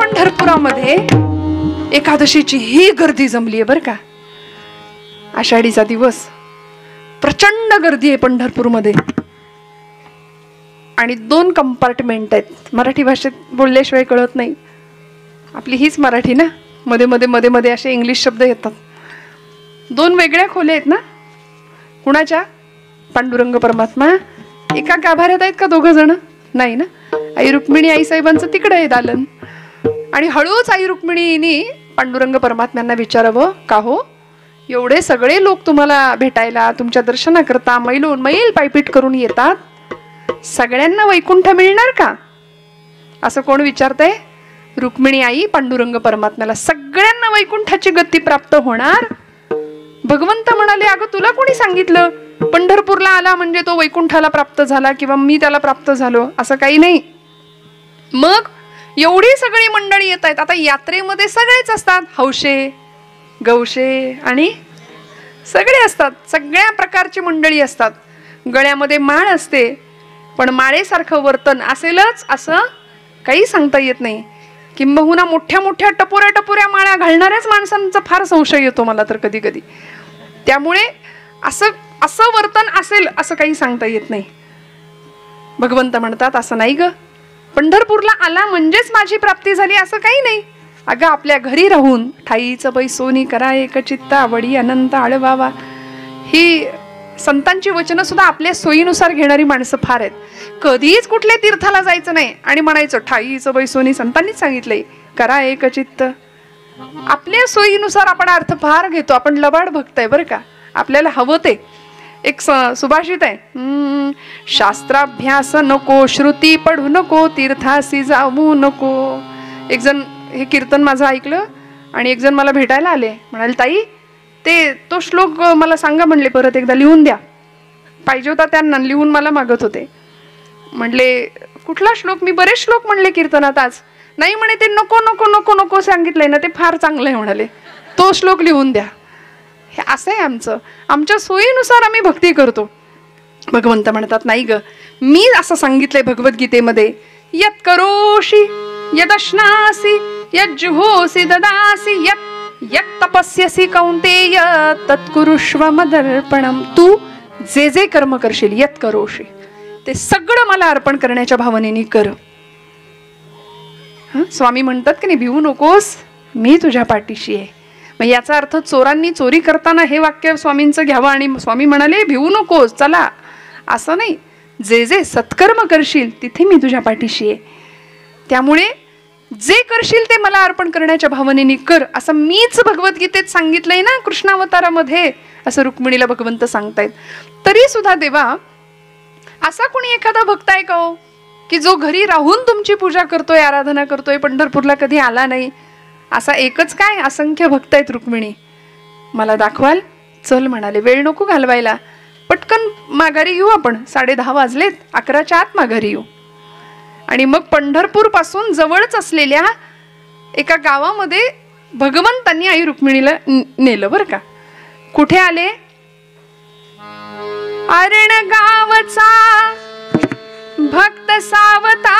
पंढरपुरामध्ये एकादशीची ही गर्दी जमली आहे बरं का. आषाढीचा दिवस, प्रचंड गर्दी आहे पंढरपूरमध्ये. आणि 2 कंपार्टमेंट आहेत. मराठी भाषेत बोलल्याशिवाय कळत नाही. आपली हीच मराठी ना, मध्ये मध्ये मध्ये मध्ये असे इंग्लिश शब्द येतात. 2 वेगळ्या खोल्या आहेत ना. कुणाच्या? पांडुरंग परमात्मा. एका गाभाऱ्यात आहेत का 2 जण? नाही ना. आई रुक्मिणी आईसाहेबांचं तिकडे आहे दालन. आणि हळूच आई रुक्मिणीने पांडुरंग परमात्म्यांना विचारावं, का हो एवढे सगळे लोक तुम्हाला भेटायला, तुमच्या दर्शनाकरता मैलोन मैल पायपीट करून येतात, सगळ्यांना वैकुंठ मिळणार का? असं कोण विचारतंय? रुक्मिणी आई पांडुरंग परमात्म्याला. सगळ्यांना वैकुंठाची गती प्राप्त होणार? भगवंत म्हणाले, अगं तुला कोणी सांगितलं पंढरपूरला आला म्हणजे तो वैकुंठाला प्राप्त झाला किंवा मी त्याला प्राप्त झालो? असं काही नाही. मग एवढी सगळी मंडळी येत आहेत. आता यात्रेमध्ये सगळेच असतात, हौशे गौशे आणि सगळे असतात. सगळ्या प्रकारची मंडळी असतात. गळ्यामध्ये माळ असते, पण माळेसारखं वर्तन असेलच असं काही सांगता येत नाही. किंबहुना मोठ्या मोठ्या टपोऱ्या टपोऱ्या माळ्या घालणाऱ्याच माणसांचा फार संशय येतो मला तर कधी कधी. त्यामुळे असं वर्तन असेल असं काही सांगता येत नाही. भगवंत म्हणतात, असं नाही ग, पंढरपूरला आला म्हणजेच माझी प्राप्ती झाली असं काही नाही. अगं आपल्या घरी राहून ठाईचं बाई सोनी करा एक चित्ता आवडी अनंत आळवावा, ही संतांची वचनं सुद्धा आपल्या सोयीनुसार घेणारी माणसं फार आहेत. कधीच कुठल्या तीर्थाला जायचं नाही आणि म्हणायचं ठाईचं बाई सोनी, संतांनीच सांगितलंय करा एक चित्त. आपल्या सोयीनुसार आपण अर्थ फार घेतो. आपण लबाड भक्त आहे बरं का. आपल्याला हवं ते. एक सुभाषित आहे, शास्त्राभ्यास नको, श्रुती पढू नको, तीर्थासी जाऊ नको. एक जण हे कीर्तन माझं ऐकलं आणि एक जण मला भेटायला आले. म्हणाले, ताई तो श्लोक मला सांगा म्हणले, परत एकदा लिहून द्या. पाहिजे होता त्यांना, लिहून मला मागत होते. म्हणले कुठला श्लोक? मी बरेच श्लोक म्हणले कीर्तनात आज. नाही म्हणे, ते नको नको नको नको सांगितलंय ना, ते फार चांगलं आहे म्हणाले, तो श्लोक लिहून द्या. हे असं आहे आमचं. आमच्या सोयीनुसार आम्ही भक्ती करतो. भगवंत म्हणतात, नाही ग, मी असं सांगितलंय भगवद्गीतेमध्ये, यत् करोषि यदश्नासि यज्जुहोसि ददासि यत् तपस्यसि कौंतेय तत्कुरुष्व मदर्पणम. तू जे जे कर्म करशील, यत् करोषि, ते सगळं मला अर्पण करण्याच्या भावनेने कर. स्वामी म्हणतात की नाही, भिवू नकोस, मी तुझ्या पाठीशी आहे. मग याचा अर्थ चोरांनी चोरी करताना हे वाक्य स्वामींचं घ्यावं आणि स्वामी म्हणाले भिवू नकोस, चला, असं नाही. जे जे सत्कर्म करशील तिथे मी तुझ्या पाठीशी आहे. त्यामुळे जे करशील ते मला अर्पण करण्याच्या भावनेने कर, असं मीच भगवद्गीतेत सांगितलंय ना कृष्णावतारामध्ये, असं रुक्मिणीला भगवंत सांगतायत. तरी सुद्धा देवा, असा कोणी एखादा भक्त आहे का हो की जो घरी राहून तुमची पूजा करतोय, आराधना करतोय, पंढरपूरला कधी आला नाही? असा एकच काय, असंख्य भक्त आहेत. रुक्मिणी मला दाखवाल? चल म्हणाले, वेळ नको घालवायला, पटकन माघारी येऊ आपण. 10:30 वाजलेत, 11च्या आत माघारी येऊ. आणि मग पंढरपूर पासून जवळच असलेल्या एका गावामध्ये भगवंतांनी आई रुक्मिणीला नेलं बरं का. कुठे आले? अरण गावचा भक्त सावता,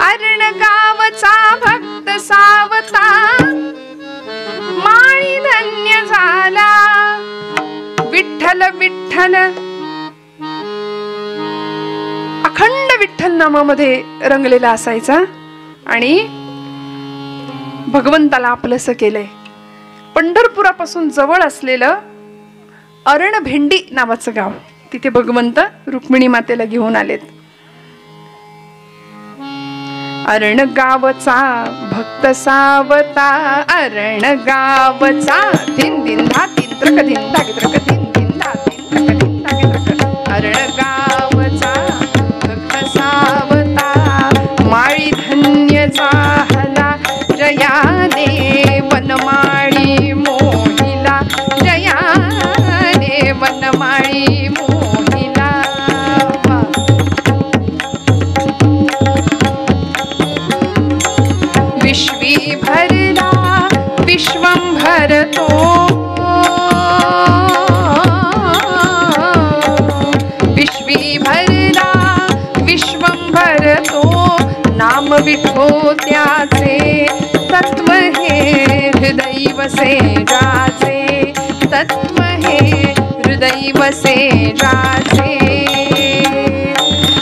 अरण गावचा भक्त सावता, माळी धन्य झाला विठ्ठल विठ्ठल. अखंड विठ्ठल नामामध्ये रंगलेला असायचा आणि भगवंताला आपलंसं केलंय. पंढरपुरापासून जवळ असलेलं अरणभेंडी नावाचं गाव, तिथे भगवंत रुक्मिणी मातेला घेऊन आलेत. अरण गावचा भक्त सावता, अरण गावचा, दिन दिन धा तीन त्रक दिन धाग त्रक दिन दिन धा तीन त्रक दिन धाग त्रक. अरण गावचा भक्त सावता, माळी धन्य झाला जयाने वनमाळी मोहिला, जयाने वनमाळी मोहिला. विश्वी भरला विश्वंभर तो, नाम विठो त्याचे, तत्व हे हृदय वसे जाचे, तत्व हे हृदय वसे जाचे.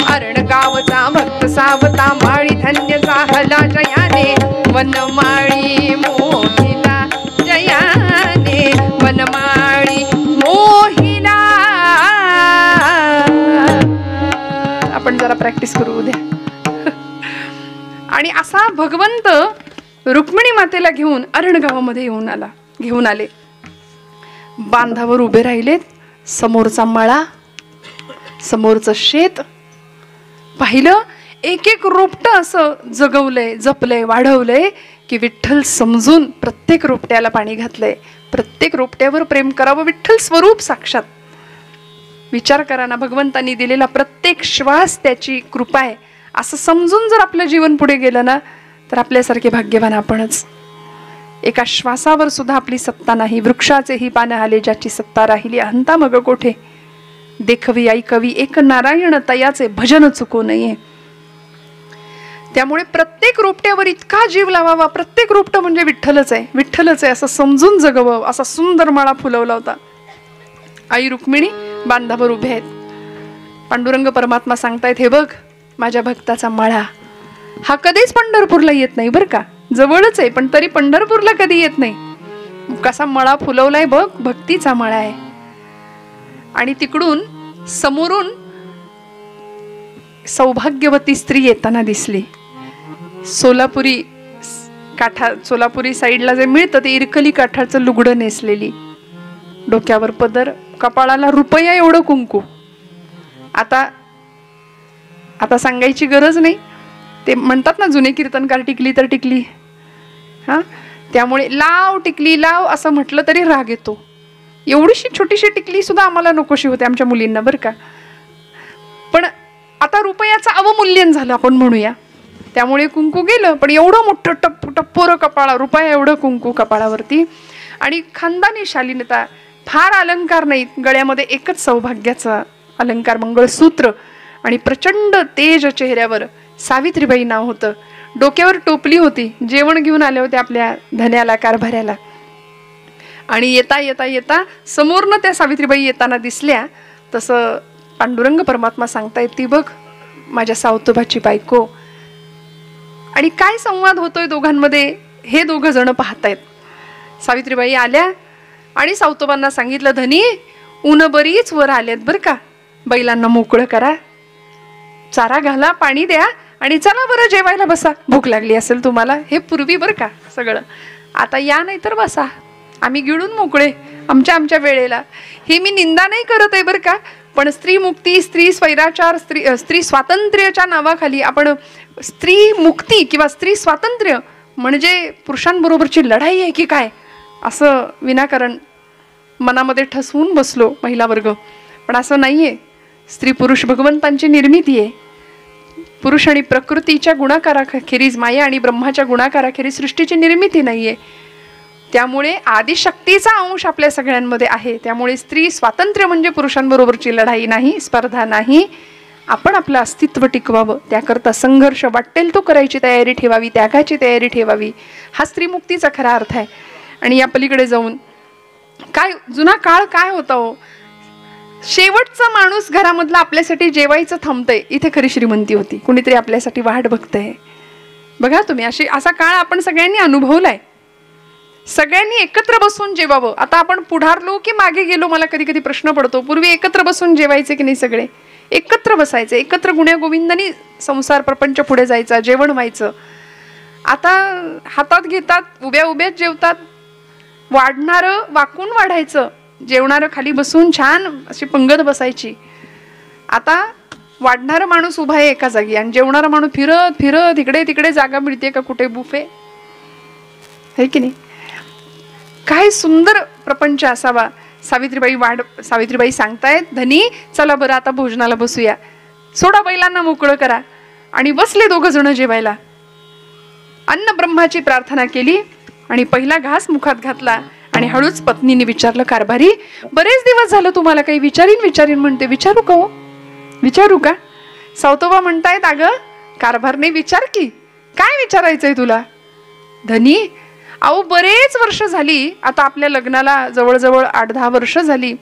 अरणगावचा भक्त सावता माळी धन्य झाला जयाने, वनमाळी मोहिला जयाने, वनमाळी मोहिला. आपण जरा प्रॅक्टिस करू उद्या. आणि असा भगवंत रुक्मिणी मातेला घेऊन अरणगावामध्ये घेऊन आले. बांधावर उभे राहिलेत. समोरचा मळा, समोरचं शेत पाहिलं. एक एक रोपटं असं जगवलंय, जपलंय, वाढवलंय की विठ्ठल समजून प्रत्येक रोपट्याला पाणी घातलंय. प्रत्येक रोपट्यावर प्रेम करावं. विठ्ठल स्वरूप साक्षात. विचार करा ना, भगवंतांनी दिलेला प्रत्येक श्वास त्याची कृपा आहे असं समजून जर आपलं जीवन पुढे गेलं ना, तर आपल्यासारखे भाग्यवान आपणच. एका श्वासावर सुद्धा आपली सत्ता नाही. वृक्षाचेही पानं आले ज्याची सत्ता राहिली, अहंता मग कोठे. देखवी ऐकवी एक नारायण तयाचे, भजन चुको नये. त्यामुळे प्रत्येक रोपट्यावर इतका जीव लावावा. प्रत्येक रोपटं म्हणजे विठ्ठलच आहे, विठ्ठलच आहे असं समजून जगवावं. असा सुंदर माळा फुलवला होता. आई रुक्मिणी बांधावर उभे आहेत. पांडुरंग परमात्मा सांगतायत, हे बघ माझ्या भक्ताचा मळा. हा कधीच पंढरपूरला येत नाही बरं का, जवळच आहे पण तरी पंढरपूरला कधी येत नाही. कसा मळा फुलवलाय बघ, भक्तीचा मळा आहे. आणि तिकडून समोरून सौभाग्यवती स्त्री येताना दिसली. सोलापुरी साईडला जे मिळतं ते इरकली काठाचं लुगडं नेसलेली, डोक्यावर पदर, कपाळाला रुपया एवढं कुंकू. आता सांगायची गरज नाही. ते म्हणतात ना जुने कीर्तनकार, टिकली तर टिकली. हा, त्यामुळे लाव टिकली लाव असं म्हटलं तरी राग येतो. एवढीशी छोटीशी टिकली सुद्धा आम्हाला नकोशी होते आमच्या मुलींना बरं का. पण आता रुपयाचं अवमूल्यन झालं आपण म्हणूया, त्यामुळे कुंकू गेलं. पण एवढं मोठं टप्पोरं कपाळा, रुपया एवढं कुंकू कपाळावरती. आणि खानदानी शालीनता, फार अलंकार नाहीत. गळ्यामध्ये एकच सौभाग्याचा अलंकार, मंगळसूत्र. आणि प्रचंड तेज चेहऱ्यावर. सावित्रीबाई नाव होतं. डोक्यावर टोपली होती. जेवण घेऊन आले होते आपल्या धन्याला, कारभाऱ्याला. आणि येता येता येता समोरनं त्या सावित्रीबाई येताना दिसल्या. तसं पांडुरंग परमात्मा सांगतायत, ती बघ माझ्या सावतोबाची बायको. आणि काय संवाद होतोय दोघांमध्ये हे दोघं जण पाहतायत. सावित्रीबाई आल्या आणि सावतोबांना सांगितलं, धनी ऊन बरीच वर आलेत बरं का, बैलांना मोकळं करा, चारा घाला, पाणी द्या आणि चला बरं जेवायला बसा, भूक लागली असेल तुम्हाला. हे पूर्वी बरं का सगळं. आता या नाही तर बसा, आम्ही गिळून मोकळे आमच्या वेळेला. हे मी निंदा नाही करत आहे बरं का, पण स्त्री मुक्ती, स्त्री स्वैराचार, स्त्री स्वातंत्र्याच्या नावाखाली आपण स्त्री मुक्ती किंवा स्त्री स्वातंत्र्य म्हणजे पुरुषांबरोबरची लढाई आहे की काय असं विनाकारण मनामध्ये ठसवून बसलो महिला वर्ग. पण असं नाहीये. स्त्री पुरुष भगवंतांची निर्मिती आहे. पुरुष आणि प्रकृतीच्या गुणाकाराखेरीज, माया आणि ब्रह्माच्या गुणाकाराखेरीज सृष्टीची निर्मिती नाहीये. त्यामुळे आदिशक्तीचा अंश आपल्या सगळ्यांमध्ये आहे. त्यामुळे स्त्री स्वातंत्र्य म्हणजे पुरुषांबरोबरची लढाई नाही, स्पर्धा नाही. आपण आपलं अस्तित्व टिकवावं, त्याकरता संघर्ष वाटेल तो करायची तयारी ठेवावी, त्यागाची तयारी ठेवावी. हा स्त्रीमुक्तीचा खरा अर्थ आहे. आणि या पलीकडे जाऊन काय जुना काळ काय होता हो, शेवटचा माणूस घरामधला आपल्यासाठी जेवायचं थांबतंय, इथे खरी श्रीमंती होती. कुणीतरी आपल्यासाठी वाट बघतंय. बघा तुम्ही, असा काळ आपण सगळ्यांनी अनुभवलाय. सगळ्यांनी एकत्र बसून जेवावं. आता आपण पुढारलो की मागे गेलो, मला कधी कधी प्रश्न पडतो. पूर्वी एकत्र बसून जेवायचे की नाही, सगळे एकत्र बसायचे, एकत्र गुण्यागोविंदानी संसार प्रपंच पुढे जायचा, जेवण व्हायचं. आता हातात घेतात, उभ्या उभ्याच जेवतात. वाढणारं वाकून वाढायचं, जेवणारं खाली बसून छान अशी पंगत बसायची. आता वाढणारा माणूस उभा आहे एका जागी आणि जेवणारा माणूस फिरत फिरत इकडे तिकडे जागा मिळते का कुठे बुफे आहे की नाही. काय सुंदर प्रपंच असावा. सावित्रीबाई सांगतायत, धनी चला बरं आता भोजनाला बसूया, सोडा बैलांना मोकळं करा. आणि बसले दोघं जण जेवायला. अन्न ब्रह्माची प्रार्थना केली आणि पहिला घास मुखात घातला. आणि हळूच पत्नीने विचारलं, कारभारी बरेच दिवस झालं तुम्हाला काही विचारीन म्हणते. विचारू का हो, विचारू का. सावतोबा म्हणतायत, अगं कारभारने विचार की, काय विचारायचंय तुला? धनी, अहो बरेच वर्ष झाली, आता आपल्या लग्नाला जवळजवळ 8-10 वर्ष झाली.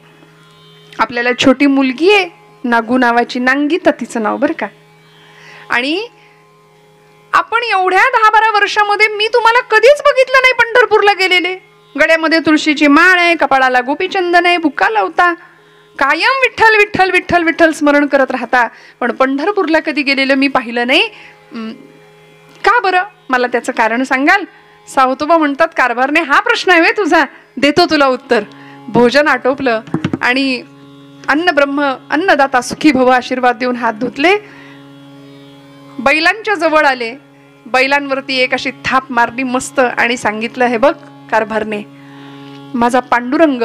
आपल्याला छोटी मुलगी आहे, नागू नावाची, नांगिता तिचं नाव बरं का. आणि आपण एवढ्या 10-12 वर्षामध्ये मी तुम्हाला कधीच बघितलं नाही पंढरपूरला गेलेले. गळ्यामध्ये तुळशीची माळ आहे, कपाळाला गोपीचंदन आहे, बुक्का लावता, कायम विठ्ठल विठ्ठल विठ्ठल विठ्ठल स्मरण करत राहता, पण पंढरपूरला कधी गेलेलं मी पाहिलं नाही. का बरं? मला त्याचं कारण सांगाल? सावतोबा म्हणतात, कारभारने हा प्रश्न आहे तुझा, देतो तुला उत्तर. भोजन आटोपलं आणि अन्नब्रह्म अन्नदाता सुखी भव आशीर्वाद देऊन हात धुतले. बैलांच्या जवळ आले, बैलांवरती एक अशी थाप मारली मस्त आणि सांगितलं, हे बघ कारभारने, माझा पांडुरंग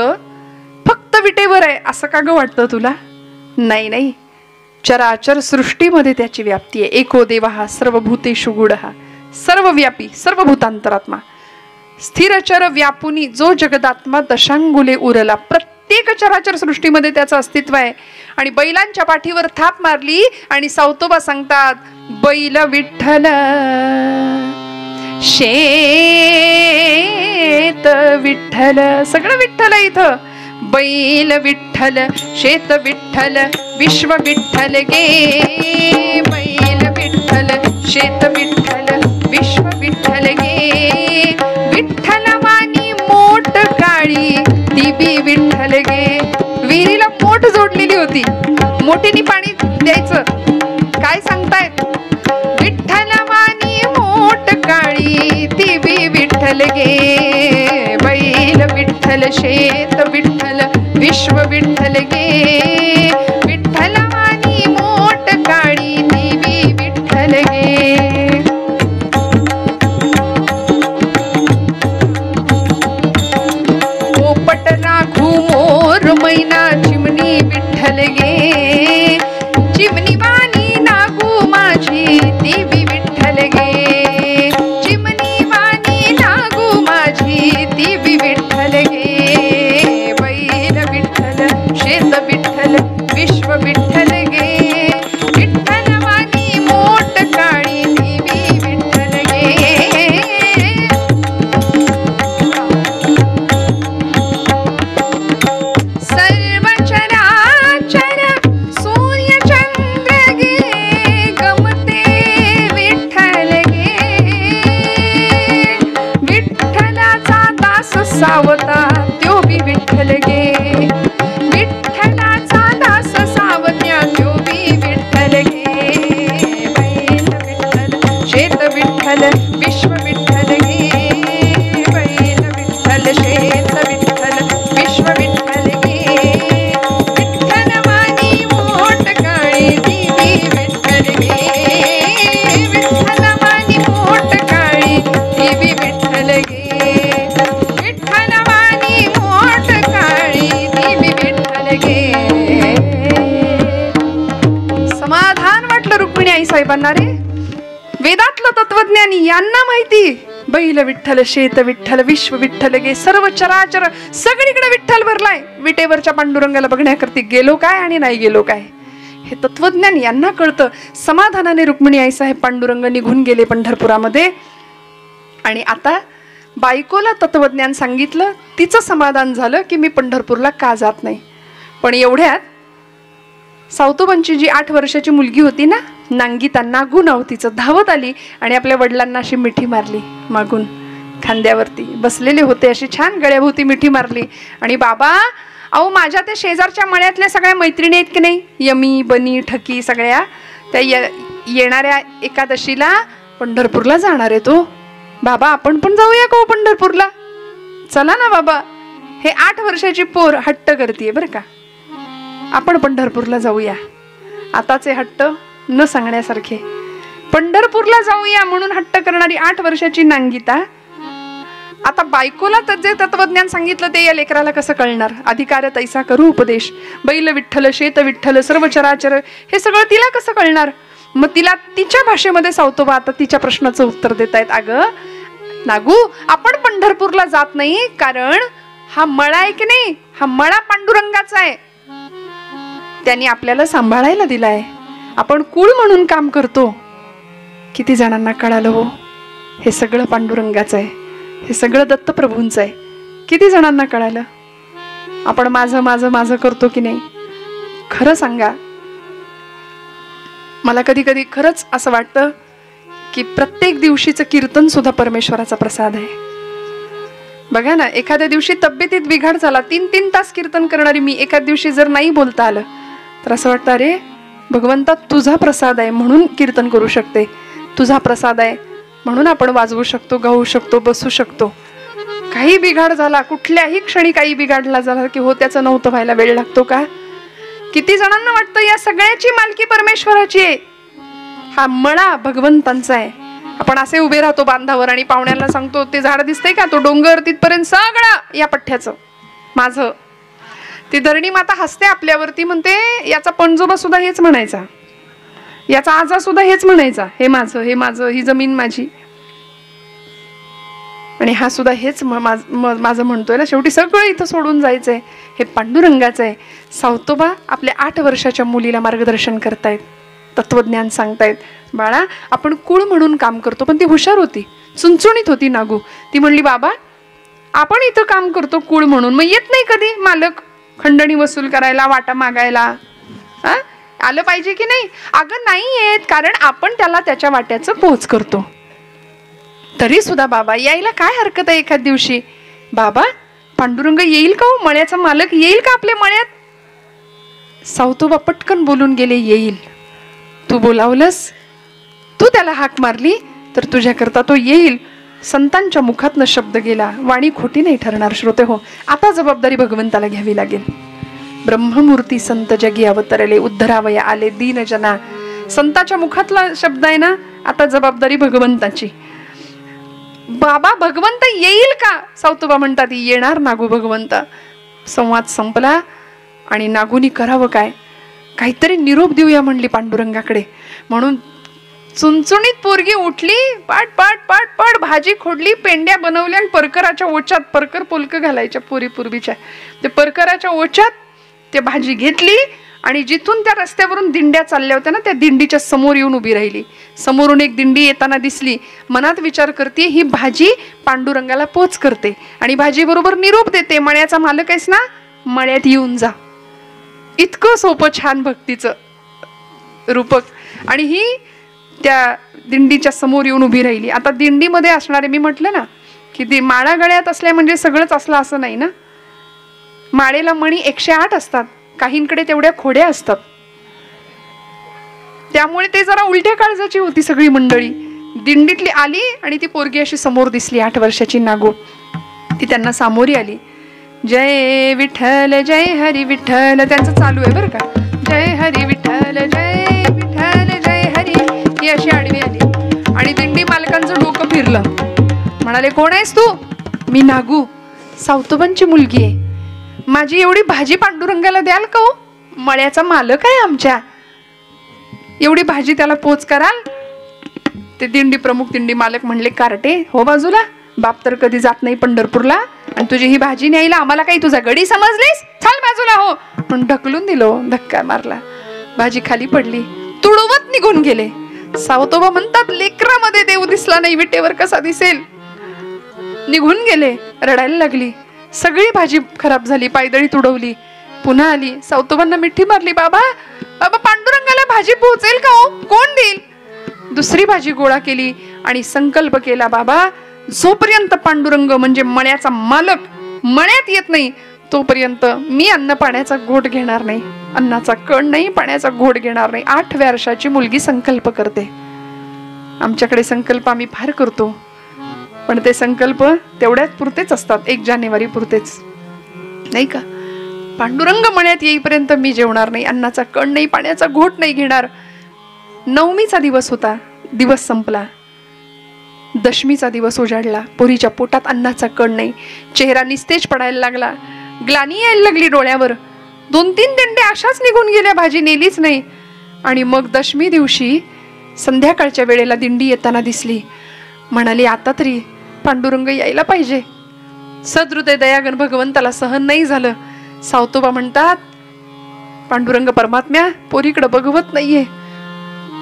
फक्त विटेवर आहे असं का ग वाटतं तुला? नाही नाही, चराचर सृष्टीमध्ये त्याची व्याप्ती आहे. एको देवहा सर्वभूतेषु गूढः, सर्वव्यापी सर्वभूतांतरात्मा, स्थिरचर व्यापुनी जो जगदात्मा दशांगुले उरला. प्रत्येक चराचर सृष्टीमध्ये त्याचं अस्तित्व आहे. आणि बैलांच्या पाठीवर थाप मारली आणि सावतोबा सांगतात, बैल विठ्ठल शेत विठ्ठल, सगळं विठ्ठल इथं. बैल विठ्ठल शेत विठ्ठल विश्व विठ्ठल गे. बैल विठ्ठल शेत विठ्ठल विश्व विठ्ठल गे. विठ्ठल वाणी मोठ काळी ती बी विठ्ठल गे. विहिरीला मोठ जोडलेली होती, मोठीने पाणी द्यायचं. काय सांगतायत? विठ्ठल वाणी मोठ काळी ती बी विठ्ठल गे. बैल विठ्ठल शेत विठ्ठल विश्व विठ्ठल गे. विठ्ठल वाणी मोठ काळी ती बी विठ्ठल गे. पोपट राखू मोर मैना चिमणी विठ्ठल गे. चिमणी वाणी नागू माझी ती बी विठ्ठल गे. चिमणी वाणी नागू माझी ती बी विठ्ठल गे. बैल विठ्ठल शेत विठ्ठल विश्व विठ्ठल गे. विठ्ठल वाणी मोठ काळी ती बी विठ्ठल गे. सर्व चराचर सूर्य चंद्र गे गमते विठ्ठल गे. विठ्ठलाचा दास सावता त्यो बी विठ्ठल गे. विठ्ठलाचा दास सावत्या त्यो बी विठ्ठल गे. बैल विठ्ठल शेत विठ्ठल विश्व विठ्ठल गे. बैल विठ्ठल शेत विठ्ठल विश्व विठ्ठल गे. विठ्ठल वाणी मोठ काळी ती बी विठ्ठल गे. विठ्ठल वाणी मोठ काळी ती बी विठ्ठल गे. विठ्ठल वाणी मोठ काळी ती बी विठ्ठल गे. समाधान वाटलं रुक्मिणी आई साहेबांना रे. वेदातलं तत्वज्ञानी यांना माहिती, बैल विठ्ठल शेत विठ्ठल विश्व विठ्ठल गे. सर्व चराचर सगळीकडे विठ्ठल भरलाय. विटेवरच्या पांडुरंगाला बघण्याकरती गेलो काय आणि नाही गेलो काय हे तत्वज्ञान यांना कळतं. समाधानाने रुक्मिणी आई साहेब पांडुरंग निघून गेले पंढरपुरामध्ये. आणि आता बायकोला तत्वज्ञान सांगितलं, तिचं समाधान झालं की मी पंढरपूरला का जात नाही. पण एवढ्यात सावतोबांची जी 8 वर्षाची मुलगी होती ना, नांगिता, नागू नाव तिचं, धावत आली आणि आपल्या वडिलांना अशी मिठी मारली. मागून खांद्यावरती बसलेले होते, अशी छान गळ्याभोवती मिठी मारली. आणि बाबा, अहो माझ्या त्या शेजारच्या मळ्यातल्या सगळ्या मैत्रिणी आहेत की नाही, यमी बनी ठकी सगळ्या, त्या येणाऱ्या एकादशीला पंढरपूरला जाणार आहे तो. बाबा आपण पण जाऊया का पंढरपूरला? चला ना बाबा. हे 8 वर्षाची पोर हट्ट करते बरं का, आपण पंढरपूरला जाऊया. आताचे हट्ट न सांगण्यासारखे. पंढरपूरला जाऊया म्हणून हट्ट करणारी 8 वर्षाची नांगिता आता बायकोला जे तत्वज्ञान सांगितलं ते या लेकराला कसं कळणार? अधिकार तैसा करू उपदेश, बैल विठ्ठल शेत विठ्ठल सर्व चराचर, हे सगळं तिला कसं कळणार? मग तिला तिच्या भाषेमध्ये सावतोबा आता तिच्या प्रश्नाचं उत्तर देतायत. अगं नागू, आपण पंढरपूरला जात नाही कारण हा मळा आहे की नाही, हा मळा पांडुरंगाचा आहे, त्यांनी आपल्याला सांभाळायला दिलाय. आपण कुळ म्हणून काम करतो किती जणांना कळालं हो, हे सगळं पांडुरंगाचं आहे, हे सगळं दत्तप्रभूंचं आहे? किती जणांना कळालं? आपण माझं माझं माझं करतो की नाही? खरं सांगा. मला कधी कधी खरंच असं वाटतं की प्रत्येक दिवशीचं कीर्तन सुद्धा परमेश्वराचा प्रसाद आहे. बघा ना, एखाद्या दिवशी तब्येतीत बिघाड झाला, 3-3 तास कीर्तन करणारी मी एखाद दिवशी जर नाही बोलता आलं तर असं वाटतं, अरे भगवंता तुझा प्रसाद आहे म्हणून कीर्तन करू शकते, तुझा प्रसाद आहे म्हणून आपण वाजवू शकतो, गाऊ शकतो, बसू शकतो. काही बिघाड झाला, कुठल्याही क्षणी काही बिघाडला झाला की हो त्याचं नव्हतं व्हायला वेळ लागतो का? किती जणांना वाटतं या सगळ्याची मालकी परमेश्वराची आहे, हा मळा भगवंतांचा आहे. आपण असे उभे राहतो बांधावर आणि पाहुण्याला सांगतो, ते झाड दिसतंय का, तो डोंगर तिथपर्यंत सगळं या पठ्ठ्याचं माझं. ती धरणी माता हसते आपल्यावरती, म्हणते याचा पणजोबा सुद्धा हेच म्हणायचा, याचा आजा सुद्धा हेच म्हणायचा, हे माझं, हे माझं, ही जमीन माझी. आणि हा सुद्धा हेच माझं म्हणतोय ना. शेवटी सगळं इथं सोडून जायचंय, हे पांडुरंगाचं आहे. सावतोबा आपल्या 8 वर्षाच्या मुलीला मार्गदर्शन करतायत, तत्वज्ञान सांगतायत. बाळा, आपण कुळ म्हणून काम करतो, पण ती हुशार होती, चुणचुणीत होती नागू. ती म्हणली, बाबा आपण इथं काम करतो कुळ म्हणून, मग येत नाही कधी मालक खंडणी वसूल करायला, वाटा मागायला? आलं पाहिजे की नाही? अगं नाही येत, कारण आपण त्याला त्याच्या वाट्याचं पोच करतो. तरी सुद्धा बाबा यायला काय हरकत आहे एखाद दिवशी? बाबा पांडुरंग येईल का हो, मळ्याचा मालक येईल का आपल्या मळ्यात? सावतोबा पटकन बोलून गेले, येईल. तू बोलावलंस, तू त्याला हाक मारली तर तुझ्याकरता तो येईल. संतांच्या मुखातनं शब्द गेला, वाणी खोटी नाही ठरणार. श्रोते हो, आता जबाबदारी भगवंताला घ्यावी लागेल. ब्रह्ममूर्ती संत जगी अवतरले, उद्धरावया आले दीनजना. संताच्या मुखातला शब्द आहे ना, आता जबाबदारी भगवंताची. बाबा भगवंत येईल का? सावतोबा म्हणतात, येणार नागू भगवंता. संवाद संपला आणि नागूनी करावं काय? काहीतरी निरोप देऊया म्हणली पांडुरंगाकडे. म्हणून चुणचुणीत पोरगी उठली, पाट पाट पाट पाट भाजी खोडली, पेंड्या बनवल्या आणि परकराच्या ओच्यात, परकर पोलक घालायच्या पोरी पूर्वीच्या, ते परकराच्या ओच्यात ते भाजी घेतली आणि जिथून त्या रस्त्यावरून दिंड्या चालल्या होत्या ना, त्या दिंडीच्या समोर येऊन उभी राहिली. समोरून एक दिंडी येताना दिसली. मनात विचार करते, ही भाजी पांडुरंगाला पोच करते आणि भाजी बरोबर निरोप देते, मळ्याचा मालक आहेस ना, मळ्यात येऊन जा. इतकं सोपं छान भक्तीचं रूपक. आणि ही त्या दिंडीच्या समोर येऊन उभी राहिली. आता दिंडीमध्ये असणारे, मी म्हटलं ना की ती माळा गळ्यात असल्या म्हणजे सगळंच असलं असं नाही ना. माळेला मणी 108 असतात, काहींकडे तेवढ्या खोड्या असतात. त्यामुळे ते जरा उलट्या काळजाची होती सगळी मंडळी. दिंडीतली आली आणि ती पोरगी अशी समोर दिसली, 8 वर्षाची नागू. ती त्यांना सामोरी आली. जय विठ्ठल जय हरी विठ्ठल त्यांचं चालू आहे बरं का. जय हरी विठ्ठल जय विठ्ठल जय हरी. ही अशी आडवी आली आणि दिंडी मालकांचं डोकं फिरलं. म्हणाले, कोण आहेस तू? मी नागू, सावतोबांची मुलगी आहे. माझी एवढी भाजी पांडुरंगाला द्याल का हो? मळ्याचा मालक आहे आमच्या, एवढी भाजी त्याला पोच कराल? ते दिंडी प्रमुख, दिंडी मालक म्हणले, कार्टे हो बाजूला, बाप तर कधी जात नाही पंढरपूरला आणि तुझी ही भाजी न्यायला आम्हाला काही तुझा गडी समजलीस? चाल बाजूला हो. पण ढकलून दिलो, धक्का मारला, भाजी खाली पडली, तुडवत निघून गेले. सावतोबा म्हणतात, लेकरामध्ये देव दिसला नाही, विटेवर कसा दिसेल? निघून गेले. रडायला लागली. सगळी भाजी खराब झाली, पायदळी तुडवली. पुन्हा आली, सावतोबांना मिठी मारली. बाबा बाबा पांडुरंगाला भाजी पोहोचेल का हो? कोण देईल? दुसरी भाजी गोळा केली आणि संकल्प केला, बाबा जोपर्यंत पांडुरंग म्हणजे मळ्याचा मालक मळ्यात येत नाही तोपर्यंत मी अन्न पाण्याचा घोट घेणार नाही, अन्नाचा कण नाही, पाण्याचा घोट घेणार नाही. 8 वर्षाची मुलगी संकल्प करते. आमच्याकडे संकल्प आम्ही फार करतो, पण ते संकल्प तेवढ्याच पुरतेच असतात, 1 जानेवारी पुरतेच, नाही का? पांडुरंग मळ्यात येईपर्यंत मी जेवणार नाही, अन्नाचा कण नाही, पाण्याचा घोट नाही घेणार. 9मीचा दिवस होता, दिवस संपला. 10मीचा दिवस उजाडला. पोरीच्या पोटात अन्नाचा कण नाही, चेहरा निस्तेज पडायला लागला, ग्लानी यायला लागली डोळ्यावर. 2-3 दिंड्या अशाच निघून गेल्या, भाजी नेलीच नाही. आणि मग 10मी दिवशी संध्याकाळच्या वेळेला दिंडी येताना दिसली. म्हणाली, आता तरी पांडुरंग यायला पाहिजे. सदृदय दयागण भगवंताला सहन नाही झालं. सावतोबा म्हणतात, पांडुरंग परमात्म्या पोरीकडे बघवत नाहीये,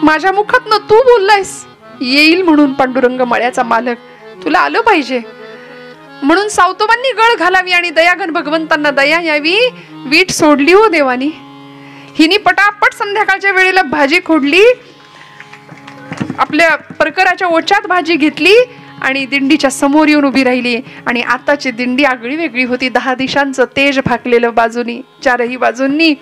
माझ्या मुखातनं तू बोललायस, येईल म्हणून पांडुरंग मळ्याचा मालक, तुला आलं पाहिजे म्हणून सावतोबांनी गळ घालावी आणि दयाघन भगवंतांना दया यावी. वीट सोडली हो देवानी. हिनी पटापट संध्याकाळच्या वेळेला भाजी खोडली, आपल्या परकराच्या ओच्यात भाजी घेतली आणि दिंडीच्या समोर येऊन उभी राहिली. आणि आताची दिंडी आगळी वेगळी होती. 10 दिशांचं तेज फाकलेलं बाजूनी, चारही बाजूंनी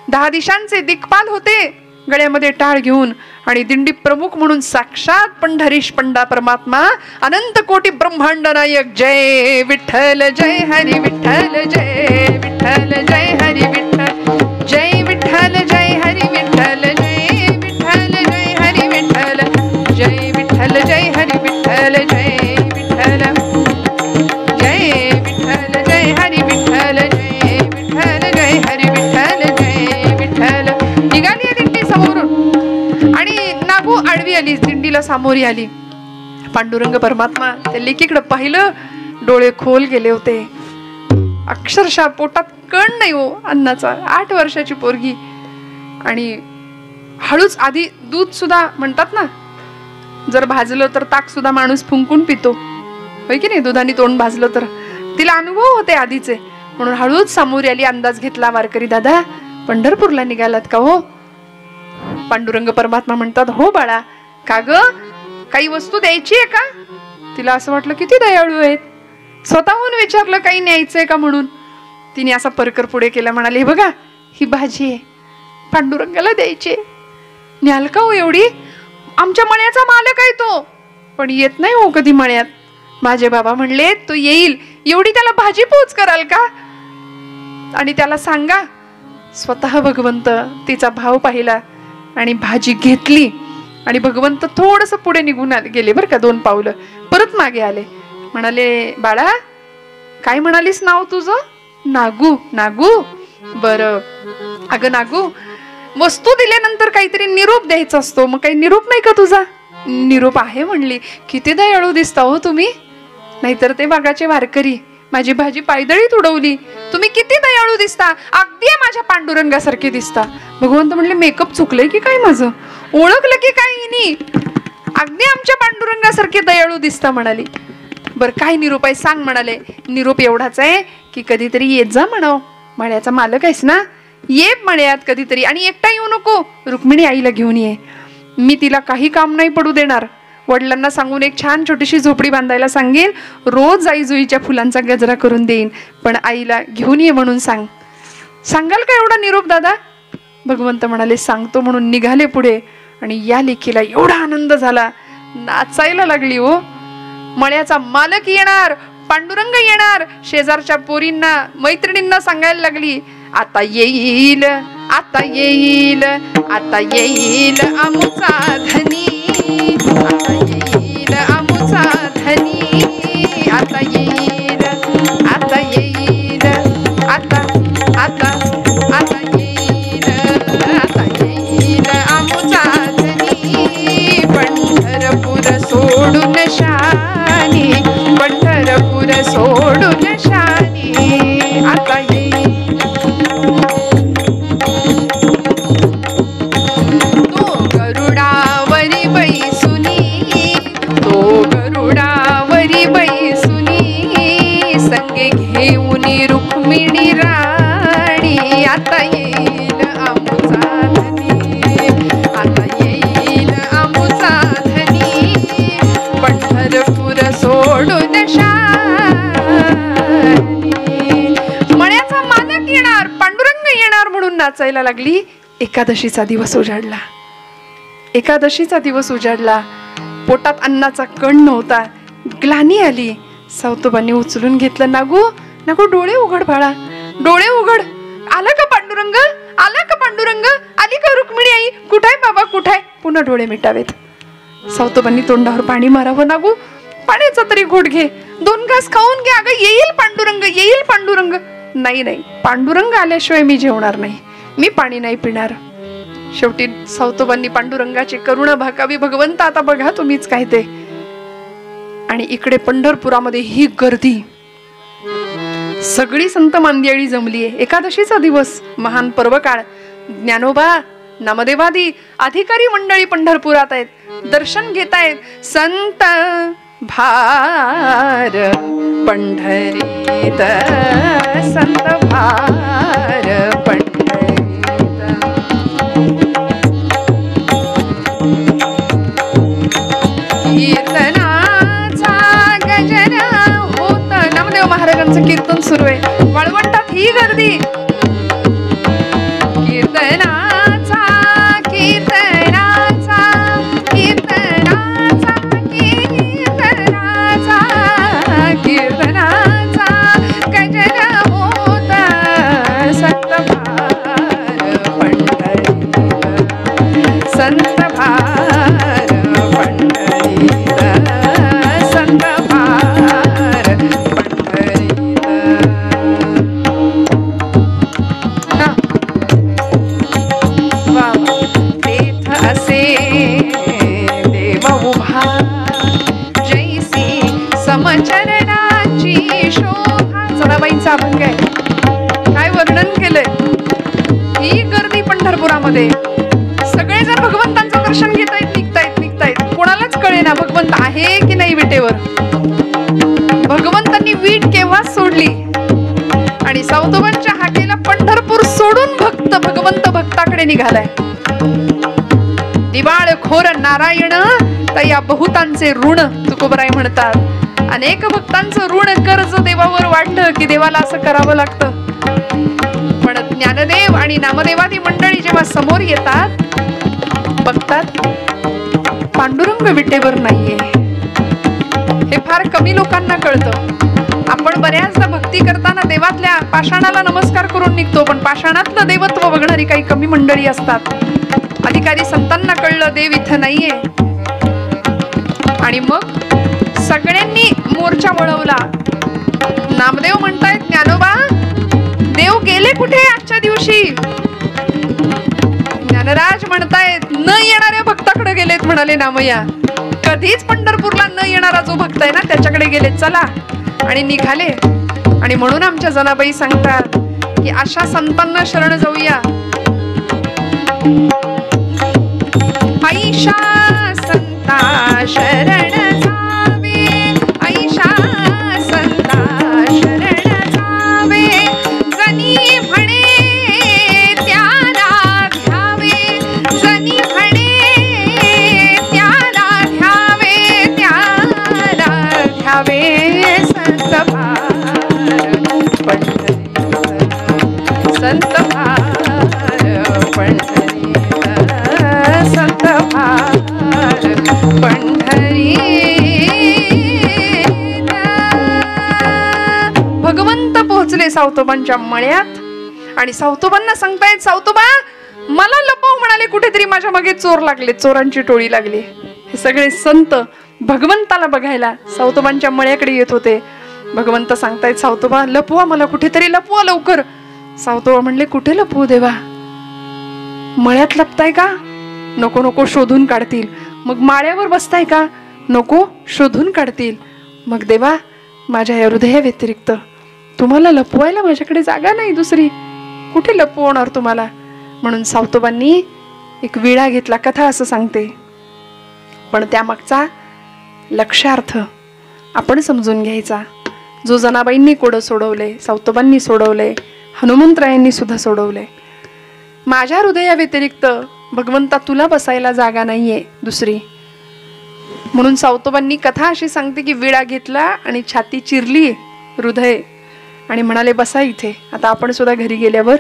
10 दिशांचे दिक्पाल होते गळ्यामध्ये टाळ घेऊन. आणि दिंडी प्रमुख म्हणून साक्षात पंढरीश पंडा परमात्मा, अनंत कोटी ब्रह्मांड नायक. जय विठ्ठल जय हरी विठ्ठल, जय विठ्ठल जय हरी विठ्ठल, जय विठ्ठल जय हरी विठ्ठल, जय विठ्ठल जय हरी विठ्ठल, जय विठ्ठल जय हरी विठ्ठल, जय विठ्ठल जय विठ्ठल जय हरी विठ्ठल, जय विठ्ठल जय हरी विठ्ठल, जय विठ्ठल. निघाली दिंडी समोरून आणि नागू आडवी आली, दिंडीला सामोरी आली. पांडुरंग परमात्मा त्या लेकीकडे पाहिलं, डोळे खोल गेले होते. अक्षरशः पोटात कण नाही हो अन्नाचा. 8 वर्षाची पोरगी. आणि हळूच, आधी दूध सुद्धा म्हणतात ना, जर भाजलं तर ताक सुद्धा माणूस फुंकून पितो, होय की नाही, दुधाने तोंड भाजलं तर. तिला अनुभव होते आधीचे, म्हणून हळूच सामोरी आली. अंदाज घेतला, वारकरी दादा पंढरपूरला निघालात का हो? पांडुरंग परमात्मा म्हणतात, हो बाळा. का ग, काही वस्तू द्यायची आहे का? तिला असं वाटलं किती दयाळू आहेत, स्वतःहून विचारलं काही न्यायचंय का म्हणून. तिने असा परकर पुढे केला, म्हणाले, हे बघा ही भाजी आहे, पांडुरंगाला द्यायची. न्याल का हो एवढी? आमच्या मळ्याचा मालक आहे तो, पण येत नाही हो कधी मळ्यात. माझे बाबा म्हणले तो येईल, एवढी त्याला भाजी पोच कराल का? आणि त्याला सांगा. स्वतः भगवंत तिचा भाव पाहिला आणि भाजी घेतली. आणि भगवंत थोडस पुढे निघून गेले बरं का, 2 पावलं. परत मागे आले, म्हणाले, बाळा काय म्हणालीस नाव तुझं? नागू. नागू, बरं. अगं नागू, वस्तू दिल्यानंतर काहीतरी निरोप द्यायचा असतो, मग काही निरोप नाही का तुझा? निरोप आहे म्हणली. किती दयाळू दिसता हो तुम्ही. नाहीतर ते वाघाचे वारकरी माझी भाजी पायदळीत उडवली. तुम्ही किती दयाळू दिसता, अगदी माझ्या पांडुरंगासारखे दिसता. भगवंत म्हणले, मेकअप चुकलंय की काय माझं? ओळखलं की काय हिनी? अगदी आमच्या पांडुरंगासारखे दयाळू दिसता म्हणाली. बर काय निरोप आहे सांग म्हणाले. निरोप एवढाच आहे की कधीतरी येत जा म्हणाव, मळ्याचा मालक आहेस ना, ये मळ्यात कधीतरी. आणि एकटा येऊ नको, रुक्मिणी आईला घेऊन ये. मी तिला काही काम नाही पडू देणार. वडिलांना सांगून एक छान छोटीशी झोपडी बांधायला सांगेन, रोज आई जुईच्या फुलांचा गजरा करून देईन, पण आईला घेऊन ये म्हणून सांग. सांगाल का एवढा निरोप दादा? भगवंत म्हणाले, सांगतो म्हणून निघाले पुढे. आणि या लेकीला एवढा आनंद झाला, नाचायला लागली हो. मळ्याचा मालक येणार, पांडुरंग येणार. शेजारच्या पोरींना मैत्रिणींना सांगायला लागली, आता येईल, आता येईल, आता येईल आमुचा धनी, आता येईल आमुचा धनी, आता येईल, आता येईल, आता आता आता येईल, आता येईल आमुचा धनी. पंढरपूर सोडून शानी, पंढरपूर सोडून शानी, आता येईल. तो गरुडावरी बैसुनी, तो गरुडावरी बैसुनी, संगे घेऊन रुक्मिणी राणी, आता येईल आमुचा धनी, आता येईल आमुचा धनी. पंढरपूर सोडून शानी. मळ्याचा मालक येणार, पांडुरंग येणार म्हणून नाचायला लागली. एकादशीचा दिवस उजाडला. एकादशीचा दिवस उजाडला. पोटात अन्नाचा कण नव्हता. ग्लानी आली. सावतोबांनी उचलून घेतलं. नागू, नागू डोळे उघड बाळा, डोळे उघड. आला का पांडुरंग? आला का पांडुरंग? आली का रुक्मिणी आई? कुठाय बाबा, कुठाय? पुन्हा डोळे मिटावेत. सावतोबांनी तोंडावर पाणी मारावं. नागू, पाण्याचा तरी घोट घे, 2 घास खाऊन घे. अगं येईल पांडुरंग, येईल पांडुरंग. नाही नाही, पांडुरंग आल्याशिवाय मी जेवणार नाही, मी पाणी नाही पिणार. शेवटी सावतोबांनी पांडुरंगाची करुणा भाकावी. भगवंत आता बघा तुम्हीच काय ते. आणि इकडे पंढरपुरामध्ये ही गर्दी, सगळी संत मंडळी जमलीये. एकादशीचा दिवस, महान पर्व काळ. ज्ञानोबा नामदेवादी अधिकारी मंडळी पंढरपुरात आहेत, दर्शन घेतायत. संत भार पंढरीत, संत भार पंढरीत. कीर्तनाचा गजर होत. नामदेव महाराजांचं कीर्तन सुरू आहे. वाळवंटात ही गर्दी. कीर्तनाचा कीर्तनाचा कीर्तनाचा कीर्तनाचा कीर्तनाचा गजर होत. संत भार पंढरीत, संत भार पंढरीत, संत भार पंढरीत. तेथ असे देव उभा, जैसी समचरणाची शोभा. सणाबाईंचा अभंग आहे. काय वर्णन केलंय. ही गर्दी पंढरपुरामध्ये. सगळेजण भगवंतांचं दर्शन घेतायत, निघतायत. कोणालाच कळेना भगवंत आहे की नाही विटेवर. भगवंतांनी वीट केव्हा सोडली आणि सावतोबांच्या हाकेला पंढरपूर सोडून भगवंत भक्ताकडे निघालाय. दिवाळ खोर नारायण तया बहुतांचे ऋण, तुकोबराय म्हणतात. अनेक भक्तांचं ऋण कर्ज देवावर वाढलं की देवाला असं करावं लागतं. पण ज्ञानदेव आणि नामदेवादी मंडळी जेव्हा समोर येतात, बघतात पांडुरंग विटेवर नाहीये. हे फार कमी लोकांना कळतं. आपण बऱ्याचदा भक्ती करताना देवातल्या पाषाणाला नमस्कार करून निघतो, पण पाषाणातलं देवत्व बघणारी काही कमी मंडळी असतात. अधिकारी संतांना कळलं देव इथं नाहीये आणि मग सगळ्यांनी मोर्चा वळवला. नामदेव म्हणतायत, ज्ञानोबा देव गेले कुठे आजच्या दिवशी. ज्ञानराज म्हणतायत, न येणाऱ्या भक्ताकडे गेलेत म्हणाले नामया. कधीच पंढरपूरला न येणारा जो भक्त आहे ना त्याच्याकडे गेले. चला आणि निघाले. आणि म्हणून आमच्या जनाबाई सांगतात की अशा संतांना शरण जाऊया. ऐशा संता शरण जावे, ऐशा संता शरण जावे, जनी म्हणे त्याला घ्यावे, जनी म्हणे त्याला घ्यावे, त्याला घ्यावे. संत भार पंढरीत, संत भार पंढरीत, संत भार पंढरीत. भगवंत पोहोचले सावतोबांच्या मळ्यात आणि सावतोबांना सांगतायत, सावतोबा मला लपव म्हणाले. कुठेतरी माझ्या मागे चोर लागले, चोरांची टोळी लागली. हे सगळे संत भगवंताला बघायला सावतोबांच्या मळ्याकडे येत होते. भगवंत सांगतायत, सावतोबा लपवा मला, कुठेतरी लपवा लवकर. सावतोबा म्हणले, कुठे लपवू देवा. मळ्यात लपताय का. नको नको शोधून काढतील. मग माळ्यावर बसताय का. नको शोधून काढतील. मग देवा माझ्या या हृदया व्यतिरिक्त तुम्हाला लपवायला माझ्याकडे जागा नाही दुसरी, कुठे लपवणार तुम्हाला. म्हणून सावतोबांनी एक विळा घेतला. कथा असं सांगते, पण त्यामागचा लक्षार्थ आपण समजून घ्यायचा. जो जनाबाईंनी कोडं सोडवले, सावतोबांनी सोडवले, हनुमंतरायांनी सुद्धा सोडवले. माझ्या हृदया व्यतिरिक्त भगवंता तुला बसायला जागा नाहीये दुसरी. म्हणून सावतोबांनी कथा अशी सांगते की विळा घेतला आणि छाती चिरली हृदय आणि म्हणाले, बसा इथे. आता आपण सुद्धा घरी गेल्यावर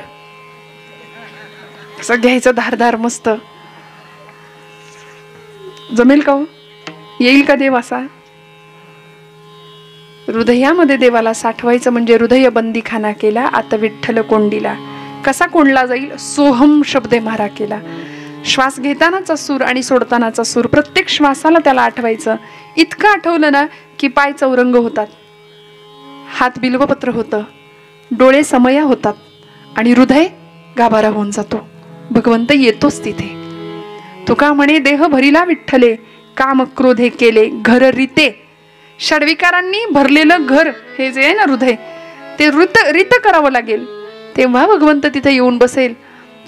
असं घ्यायचं धारधार मस्त. जमेल का हो. येईल का देव असा. हृदयामध्ये देवाला साठवायचं म्हणजे हृदय बंदीखाना केला. आता विठ्ठल कोंडीला. कसा कोंडला जाईल. सोहम शब्दे मारा केला. श्वास घेतानाचा सूर आणि सोडतानाचा सूर, प्रत्येक श्वासाला त्याला आठवायचं. इतकं आठवलं ना की पाय चौरंग होतात, हात बिल्वपत्र होतं, डोळे समया होतात आणि हृदय गाभारा होऊन जातो. भगवंत येतोच तिथे. तुका म्हणे देह भरिला विठ्ठले, काम क्रोधे केले घर रीते. षड्विकारांनी भरलेलं घर हे जे आहे ना हृदय, ते रित करावं लागेल, तेव्हा भगवंत तिथे येऊन बसेल.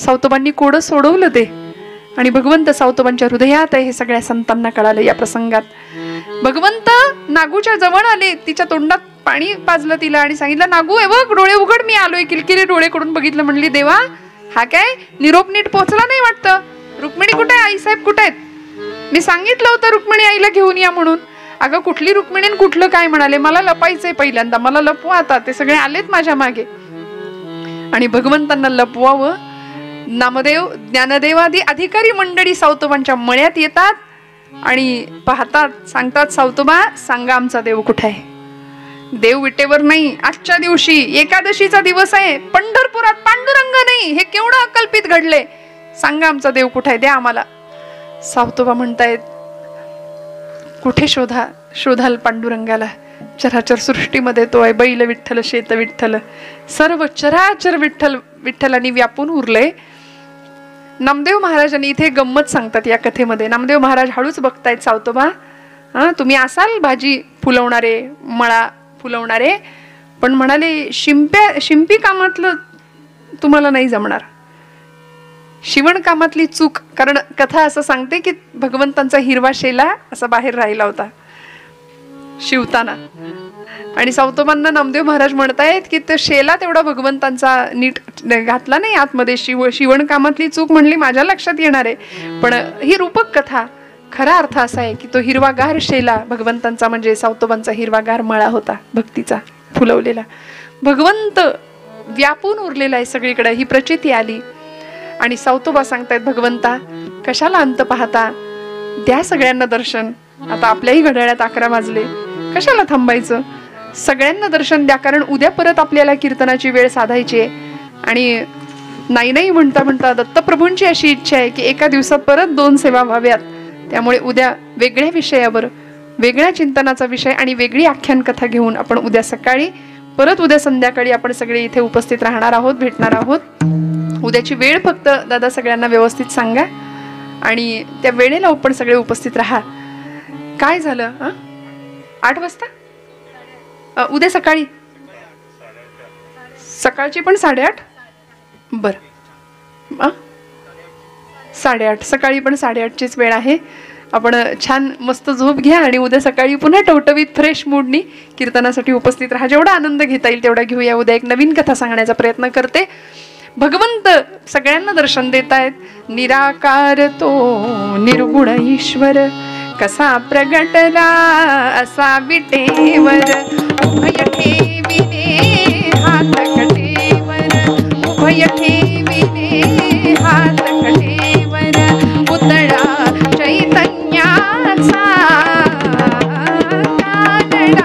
सावतोबांनी कोडं सोडवलं ते, आणि भगवंत सावतोबांच्या हृदयात आहे हे सगळ्या संतांना कळालं. या प्रसंगात भगवंत नागूच्या जवळ आले, तिच्या तोंडात पाणी पाजलं तिला आणि सांगितलं, नागू हे बघ डोळे उघड, मी आलोय. किलकिले डोळे करून बघितलं, म्हणली देवा हा काय निरोप नीट पोहोचला नाही वाटतं. रुक्मिणी कुठे आहे, आईसाहेब कुठे आहेत? मी सांगितलं होतं रुक्मिणी आईला घेऊन या म्हणून. अगं कुठली रुक्मिणी कुठलं काय म्हणाले, मला लपायचंय पहिल्यांदा, मला लपवा आता. ते सगळे आलेत माझ्या मागे आणि भगवंतांना लपवावं. नामदेव ज्ञानदेवादी अधिकारी मंडळी सावतोबांच्या मळ्यात येतात आणि पाहतात, सांगतात, सावतोबा सांगा आमचा देव कुठे आहे. देव विटेवर नाही, आजच्या दिवशी एकादशीचा दिवस आहे, पंढरपुरात पांडुरंग नाही, हे केवढं अकल्पित घडले, सांगा आमचा देव कुठे आहे, द्या आम्हाला. सावतोबा म्हणतायत, कुठे शोधाल पांडुरंगाला, चराचर सृष्टीमध्ये तो आहे. बैल विठ्ठल, शेत विठ्ठल, सर्व चराचर विठ्ठल विठ्ठलांनी व्यापून उरले. नामदेव महाराजांनी इथे गंमत सांगतात या कथेमध्ये. नामदेव महाराज हळूच बघतायत, सावतोबा तुम्ही असाल भाजी फुलवणारे, मळा फुलवणारे, पण म्हणाले शिंपी कामातलं तुम्हाला नाही जमणार, शिवण कामातली चूक. कारण कथा असं सांगते की भगवंतांचा हिरवा शेला असा बाहेर राहिला होता शिवताना, आणि सावतोबांना नामदेव महाराज म्हणतायत की तो शेला तेवढा भगवंतांचा नीट घातला नाही आतमध्ये. शिवण कामातली चूक म्हणली माझ्या लक्षात येणार आहे, पण ही रूपक कथा. खरा अर्थ असा आहे की तो हिरवागार शेला भगवंतांचा म्हणजे सावतोबांचा हिरवागार मळा होता भक्तीचा फुलवलेला. भगवंत व्यापून उरलेला आहे सगळीकडे, ही प्रचिती आली. आणि सावतोबा सांगतायत, भगवंता कशाला अंत पाहता, द्या सगळ्यांना दर्शन. आता आपल्याही घड्याळात 11 वाजले, कशाला थांबायचं, सगळ्यांना दर्शन द्या. कारण उद्या परत आपल्याला कीर्तनाची वेळ साधायची आहे. आणि नाही म्हणता म्हणता दत्तप्रभूंची अशी इच्छा आहे की एका दिवसात परत 2 सेवा व्हाव्यात. त्यामुळे उद्या वेगळ्या विषयावर, वेगळ्या चिंतनाचा विषय आणि वेगळी आख्यान कथा घेऊन आपण उद्या सकाळी परत उद्या संध्याकाळी आपण सगळे इथे उपस्थित राहणार आहोत, भेटणार आहोत. उद्याची वेळ फक्त दादा सगळ्यांना व्यवस्थित सांगा आणि त्या वेळेला आपण सगळे उपस्थित राहा. काय झालं 8 वाजता उद्या सकाळी, सकाळची पण 8:30. बरं 8:30 सकाळी पण 8:30चीच वेळ आहे. आपण छान मस्त झोप घ्या आणि उद्या सकाळी पुन्हा टवटवीत फ्रेश मूडनी कीर्तनासाठी उपस्थित राहा. जेवढा आनंद घेता येईल तेवढा घेऊया. उद्या एक नवीन कथा सांगण्याचा प्रयत्न करते. भगवंत सगळ्यांना दर्शन देत आहेत. निराकार तो निर्गुण ईश्वर, कसा प्रगटला असा विटेवर. उभय ठेविले हात कटेवर, उभय ठेविले हात कटेवर. पुतळा चैतन्याचा कानडा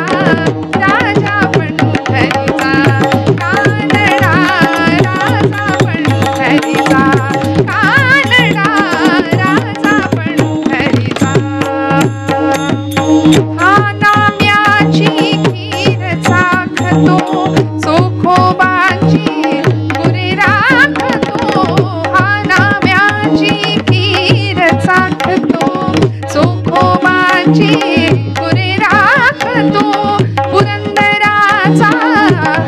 राजा पंढरीचा, कानडा राजा पंढरीचा, कानडा राजा पंढरीचा. हा नाम्याची खीर चाखतो, चोखोबाची गुरे राखतो. हा नाम्याची खीर चाखतो, चोखोबाची गुरे राखतो. पुरंदराचा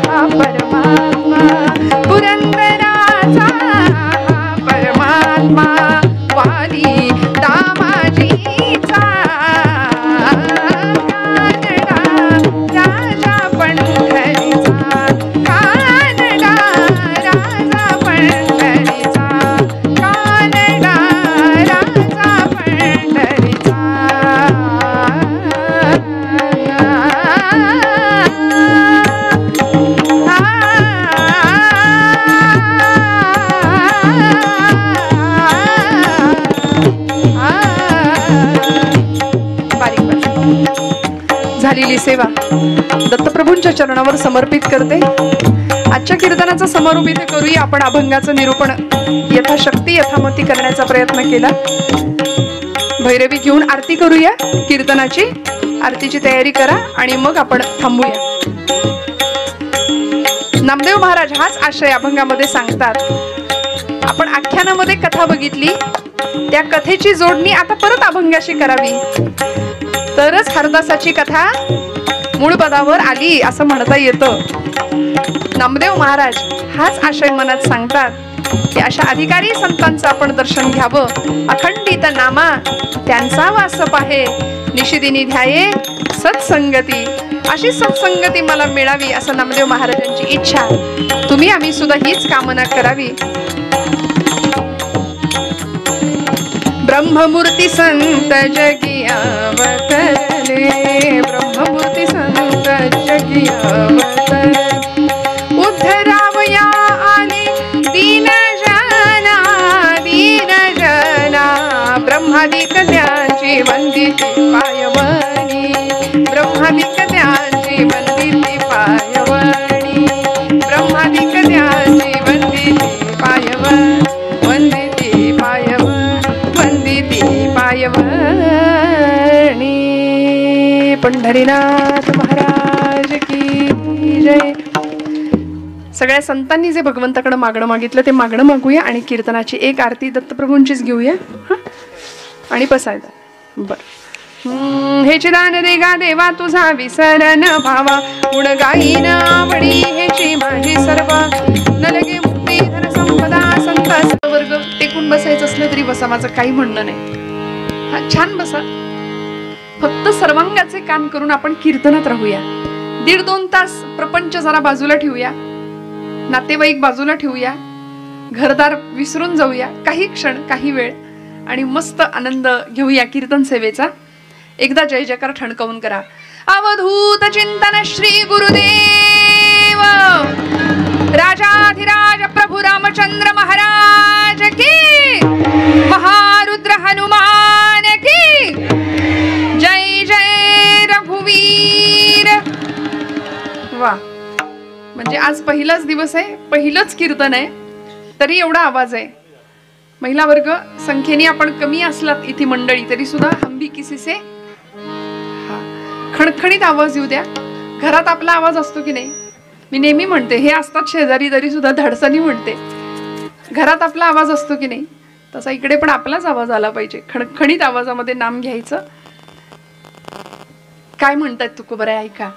हा परमात्मा, पुरंदराचा हा परमात्मा. वाली दामाजीचा कानडा राजा पंढरीचा, कानडा राजा पंढरीचा, कानडा राजा पंढरीचा. झालेली सेवा दत्तप्रभूंच्या चरणावर समर्पित करते. आजच्या कीर्तनाचा समारोप इथे करूया. आपण अभंगाचं निरूपण यथाशक्ती यथामती करण्याचा प्रयत्न केला. भैरवी घेऊन आरती करूया. कीर्तनाची आरतीची तयारी करा आणि मग आपण थांबूया. नामदेव महाराज हाच आशय अभंगामध्ये सांगतात. आपण आख्यानामध्ये कथा बघितली, त्या कथेची जोडणी आता परत अभंगाशी करावी, तरच हरदासाची कथा मूळ पदावर आली असं म्हणता येतं. नामदेव महाराज हाच आशय मनात सांगतात. की अशा अधिकारी संतांचं आपण दर्शन घ्यावं. अखंडित नामा त्यांचा वास पाहे, निशिदिनी ध्याये सत्संगती. अशी सत्संगती मला मिळावी असं नामदेव महाराजांची इच्छा. तुम्ही आम्ही सुद्धा हीच कामना करावी. ब्रह्ममूर्ती संत जगी अवतरले, ब्रह्ममूर्ती संत जगी अवतरले. उद्धरावया आले दीन जना, दीन जना. ब्रह्मादिक त्यांची वंदिती पायवणी, ब्रह्मादिक त्यांची वंदिती पायवणी, ब्रह्मादिक त्यांची वंदिती पायवणी, वंदिती पायवणी, वंदिती पायवणी. पंढरीनाथ महाराज की जय. सगळ्या संतांनी जे भगवंताकडे मागणं मागितलं ते मागणं मागूया आणि कीर्तनाची एक आरती दत्तप्रभूंचीच घेऊया आणि बसायचं. बर. हे चिदान देगा देवा तुझा विसरण भावा, गुण गाईन आवडी हेची माझी सर्व. न लगे मुक्ती धन संपदा संत वर्ग. टेकून बसायचं असलं तरी बसा, माझं काही म्हणणं नाही. हा छान बसा. फक्त सर्वांगाचे कान करून आपण कीर्तनात राहूया. 1.5-2 तास प्रपंच जरा बाजूला ठेवूया, नातेवाईक बाजूला ठेवूया, घरदार विसरून जाऊया काही क्षण, काही वेळ, आणि मस्त आनंद घेऊया कीर्तन सेवेचा. एकदा जय जयकार ठणकावून करा. अवधूत चिंतन श्री गुरुदेव राजाधिराज प्रभु रामचंद्र महाराज की, महारुद्र हनुमान की जय. जय रघुवीर. वा. म्हणजे आज पहिलाच दिवस आहे, पहिलंच कीर्तन आहे, तरी एवढा आवाज आहे. महिला वर्ग संख्येने आपण कमी असलात इथे मंडळी, तरी सुद्धा हम भी किसी से खणखणीत आवाज येऊ द्या. घरात आपला आवाज असतो की नाही, मी नेहमी म्हणते, हे असतात शेजारी तरी सुद्धा धाडसानी म्हणते, घरात आपला आवाज असतो की नाही, तसा इकडे पण आपलाच आवाज आला पाहिजे. खणखणीत आवाजामध्ये नाम घ्यायचं. काय म्हणतात तुकोबा आहे ऐका.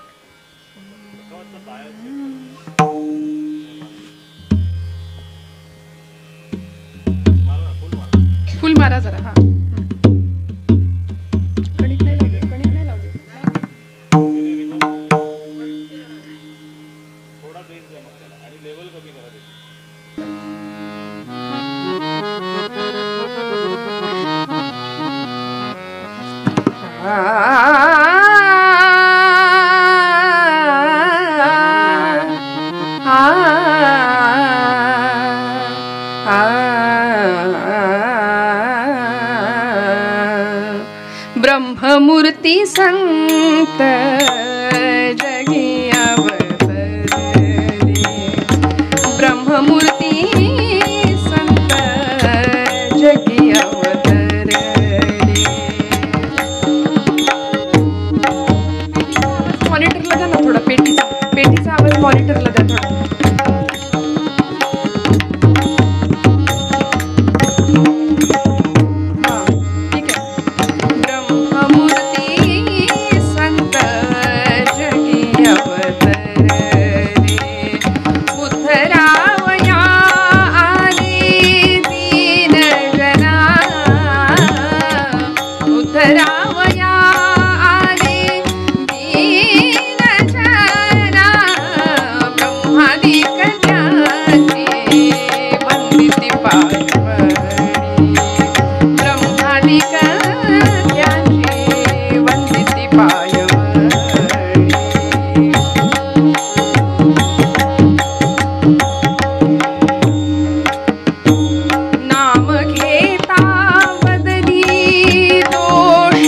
फुल मारा जरा. हा, कणिक नाही लावली, कणिक नाही लावली. थोडा बेस द्या मग त्याला आणि लेवल कमी करा. ब्रह्ममूर्ती संत जगी अवतरले, ब्रह्ममूर्ती संत जगी अवतरले. मॉनिटरला द्या ना थोडा, पेटीचा आवाज मॉनिटरला द्या थोडा. नाम घेता बदली दोष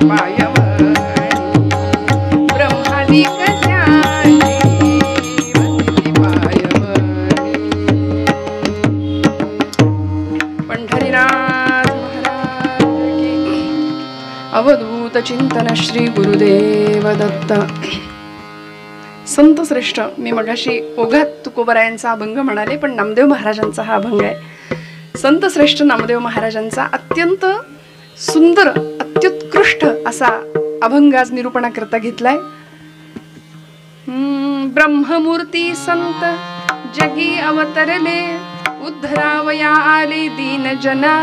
पायवणी ब्रह्मादिक ज्ञानी वंदिली पायवणी. पंढरीनाथ महाराज की. अवधूत चिंतन श्री गुरुदेव दत्त. संत श्रेष्ठ, मी मगाशी ओघात तुकोबरायांचा अभंग म्हणाले, पण नामदेव महाराजांचा हा अभंग आहे. संत श्रेष्ठ नामदेव महाराजांचा अत्यंत सुंदर अत्युत्कृष्ट असा अभंग आज निरूपणाकरता घेतलाय. ब्रह्ममूर्ती संत जगी अवतरले, उद्धरावया आले दीन जना.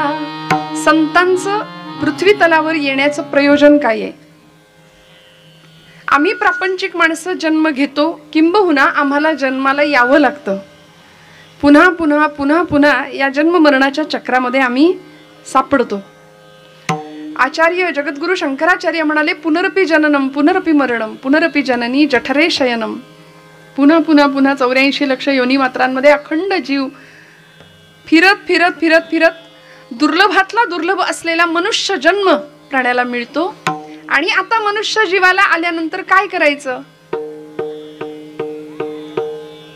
संतांचं पृथ्वी तलावर येण्याचं प्रयोजन काय आहे? आम्ही प्रापंचिक माणसं जन्म घेतो, किंबहुना आम्हाला जन्माला यावं लागतं. पुन्हा पुन्हा पुन्हा पुन्हा या जन्म मरणाच्या चक्रामध्ये आम्ही सापडतो. आचार्य जगद्गुरु शंकराचार्य म्हणाले, पुनरपि जननम पुनरपि मरणम पुनरपि जननी जठरे शयनम. पुन्हा पुन्हा पुन्हा 84 लक्ष योनी मात्रांमध्ये अखंड जीव फिरत फिरत फिरत फिरत दुर्लभातला दुर्लभ असलेला मनुष्य जन्म प्राण्याला मिळतो. आणि आता मनुष्य जीवाला आल्यानंतर काय करायचं?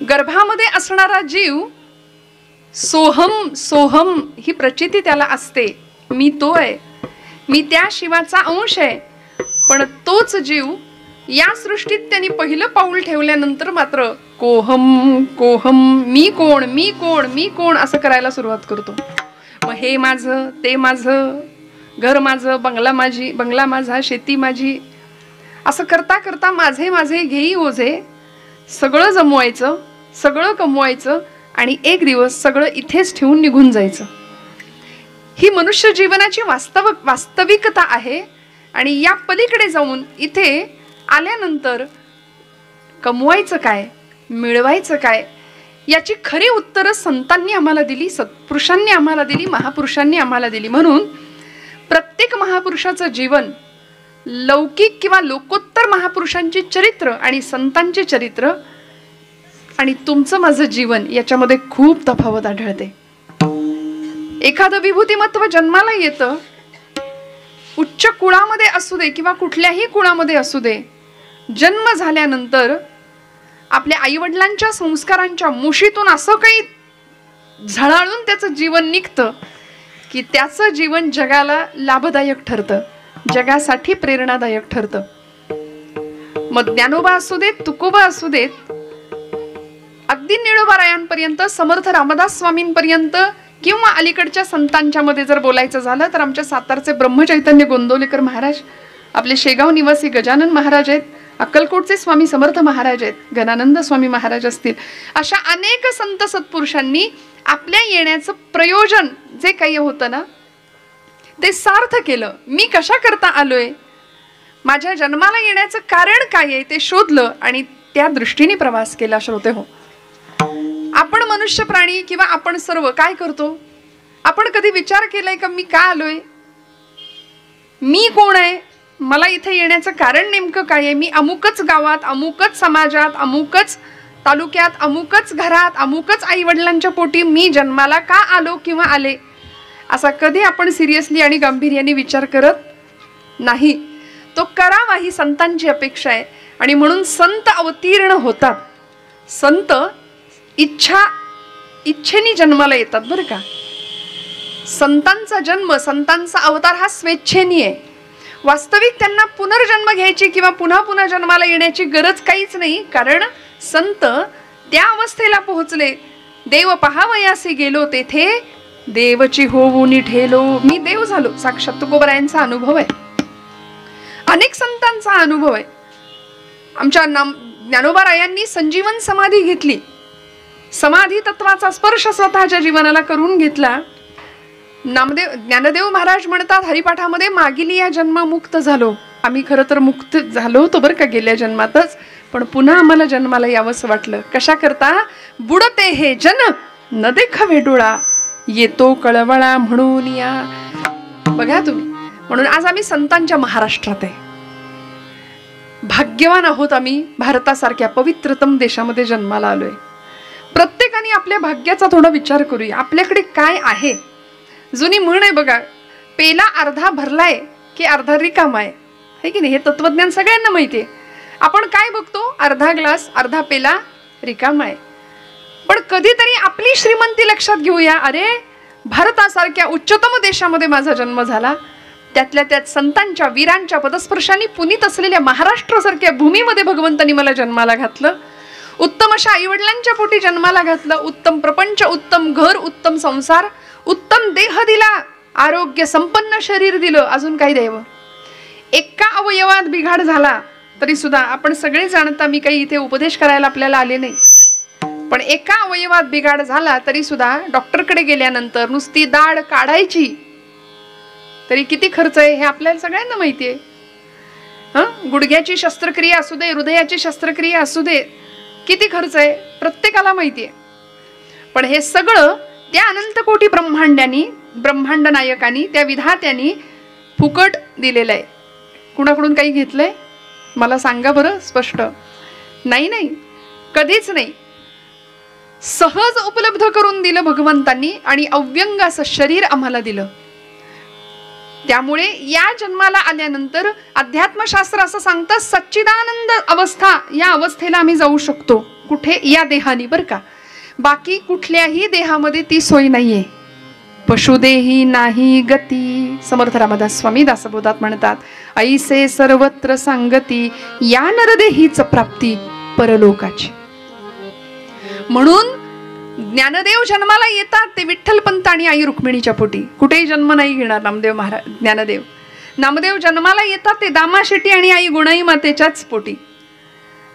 गर्भामध्ये असणारा जीव सोहम सोहम ही प्रचिती त्याला असते. मी तो आहे, मी त्या शिवाचा अंश आहे. पण तोच जीव या सृष्टीत त्यांनी पहिलं पाऊल ठेवल्यानंतर मात्र कोहम कोहम, मी कोण मी कोण मी कोण असं करायला सुरुवात करतो. मग हे माझं, ते माझं, घर माझं, बंगला माझा, शेती माझी, असं करता करता माझे माझे घेई ओझे, सगळं जमवायचं, सगळं कमवायचं आणि एक दिवस सगळं इथेच ठेवून निघून जायचं. ही मनुष्य जीवनाची वास्तविकता आहे. आणि या पलीकडे जाऊन इथे आल्यानंतर कमवायचं काय, मिळवायचं काय, याची खरी उत्तरं संतांनी आम्हाला दिली, सत्पुरुषांनी आम्हाला दिली, महापुरुषांनी आम्हाला दिली. म्हणून प्रत्येक महापुरुषाचं जीवन, लौकिक किंवा लोकोत्तर महापुरुषांची चरित्र आणि संतांचे चरित्र आणि तुमचं माझं जीवन याच्यामध्ये खूप तफावत आढळते. एखादं विभूतिमत्व जन्माला येतं, उच्च कुळामध्ये असू दे किंवा कुठल्याही कुळामध्ये असू दे, जन्म झाल्यानंतर आपल्या आईवडिलांच्या संस्कारांच्या मुशीतून असं काही झळाळून त्याचं जीवन निघतं की त्याचं जीवन जगाला लाभदायक ठरतं, जगासाठी प्रेरणादायक ठरतं. मग ज्ञानोबा असू देत, तुकोबा असू देत, अगदी निळोबारायांपर्यंत, समर्थ रामदास स्वामींपर्यंत किंवा अलीकडच्या संतांच्या मध्ये जर बोलायचं झालं तर आमच्या सातारचे ब्रह्मचैतन्य गोंदवलेकर महाराज, आपले शेगाव निवासी गजानन महाराज आहेत, अक्कलकोटचे स्वामी समर्थ महाराज आहेत, गणानंद स्वामी महाराज असतील, अशा अनेक संत सत्पुरुषांनी आपल्या येण्याचं प्रयोजन जे काही होतं ना ते सार्थ केलं. मी कशा करता आलोय, माझ्या जन्माला येण्याचं कारण काय आहे ते शोधलं आणि त्या दृष्टीने प्रवास केला. श्रोते हो, आपण मनुष्य प्राणी किंवा आपण सर्व काय करतो? आपण कधी विचार केलाय का मी का आलोय, मी कोण आहे, मला इथे येण्याचं कारण नेमकं काय आहे, मी अमुकच गावात, अमुकच समाजात, अमुकच तालुक्यात, अमुकच घरात, अमुकच आई वडिलांच्या पोटी मी जन्माला का आलो किंवा आले, असा कधी आपण सिरियसली आणि गांभीर्याने विचार करत नाही. तो करावा ही संतांची अपेक्षा आहे. आणि म्हणून संत अवतीर्ण होतात. संत इच्छेने जन्माला येतात बरं का. संतांचा जन्म, संतांचा अवतार हा स्वेच्छेने आहे. वास्तविक त्यांना पुनर्जन्म घ्यायची किंवा पुन्हा पुन्हा जन्माला येण्याची गरज काहीच नाही. कारण संत त्या अवस्थेला पोहोचले, देव पहावयासी गेलो तेथे देवची होऊनी ठेलो, मी देव झालो. साक्षात तुकोबरायांचा अनुभव आहे, अनेक संतांचा अनुभव आहे. आमच्या ज्ञानोबारायांनी संजीवन समाधी घेतली, समाधी तत्वाचा स्पर्श स्वतःच्या जीवनाला करून घेतला. ज्ञानदेव महाराज म्हणतात हरिपाठामध्ये, मागील या जन्मा मुक्त झालो. आम्ही खरं तर मुक्त झालो होतो बरं का गेल्या जन्मातच, पण पुन्हा आम्हाला जन्माला यावंसं वाटलं. कशा करता? बुडते हे जन न देखावे डोळा, येतो कळवळा म्हणून या. बघा तुम्ही, म्हणून आज आम्ही संतांच्या महाराष्ट्रात आहे. भाग्यवान आहोत आम्ही, भारतासारख्या पवित्रतम देशामध्ये जन्माला आलोय. प्रत्येकाने आपल्या भाग्याचा थोडा विचार करूया. आपल्याकडे काय आहे? जुनी म्हण आहे बघा, पेला अर्धा भरलाय की अर्धा रिकामा आहे. आहे की नाही? हे तत्वज्ञान सगळ्यांना माहिती आहे. आपण काय बघतो, अर्धा ग्लास अर्धा पेला रिकामा आहे. पण कधीतरी आपली श्रीमंती लक्षात घेऊया. अरे, भारतासारख्या उच्चतम देशामध्ये माझा जन्म झाला, त्यातल्या त्यात संतांच्या वीरांच्या पदस्पर्शाने पुनीत असलेल्या महाराष्ट्रासारख्या भूमीमध्ये भगवंतांनी मला जन्माला घातलं. उत्तम अशा आईवडिलांच्या पोटी जन्माला घातलं. उत्तम प्रपंच, उत्तम घर, उत्तम संसार, उत्तम देह दिला, आरोग्य संपन्न शरीर दिलं. अजून काही द्यावं? एका अवयवात बिघाड झाला तरी सुद्धा, आपण सगळे जाणता, मी काही इथे उपदेश करायला आपल्याला आले नाही, पण एका अवयवात बिघाड झाला तरी सुद्धा डॉक्टरकडे गेल्यानंतर नुसती दाढ काढायची तरी किती खर्च आहे हे आपल्याला सगळ्यांना माहिती आहे. गुडघ्याची शस्त्रक्रिया असू दे, हृदयाची शस्त्रक्रिया असू दे, किती खर्च आहे प्रत्येकाला माहिती आहे. पण हे सगळं त्या अनंत कोटी ब्रह्मांडांनी, ब्रह्मांड नायकांनी, त्या विधात्यांनी फुकट दिलेलं आहे. कुणाकडून काही घेतलंय? मला सांगा बरं स्पष्ट. नाही नाही, कधीच नाही. सहज उपलब्ध करून दिलं भगवंतांनी आणि अव्यंग असं शरीर आम्हाला दिलं. त्यामुळे या जन्माला आल्यानंतर अध्यात्मशास्त्र असं सांगतं, सच्चिदानंद अवस्था, या अवस्थेला आम्ही जाऊ शकतो. कुठे? या देहानी, बरं का. बाकी कुठल्याही देहामध्ये ती सोय नाहीये. पशुदेही नाही गती, समर्थ रामदास स्वामी दासबोधात म्हणतात, ऐसे सर्वत्र सांगती, या नरदेहीच प्राप्ती परलोकाची. म्हणून ज्ञानदेव जन्माला येतात ते विठ्ठलपंत आणि आई रुक्मिणीच्या पोटी. कुठेही जन्म नाही घेणार नामदेव महाराज. ज्ञानदेव नामदेव जन्माला येतात ते दामा शेट्टी आणि आई गुणाई मातेच्याच पोटी.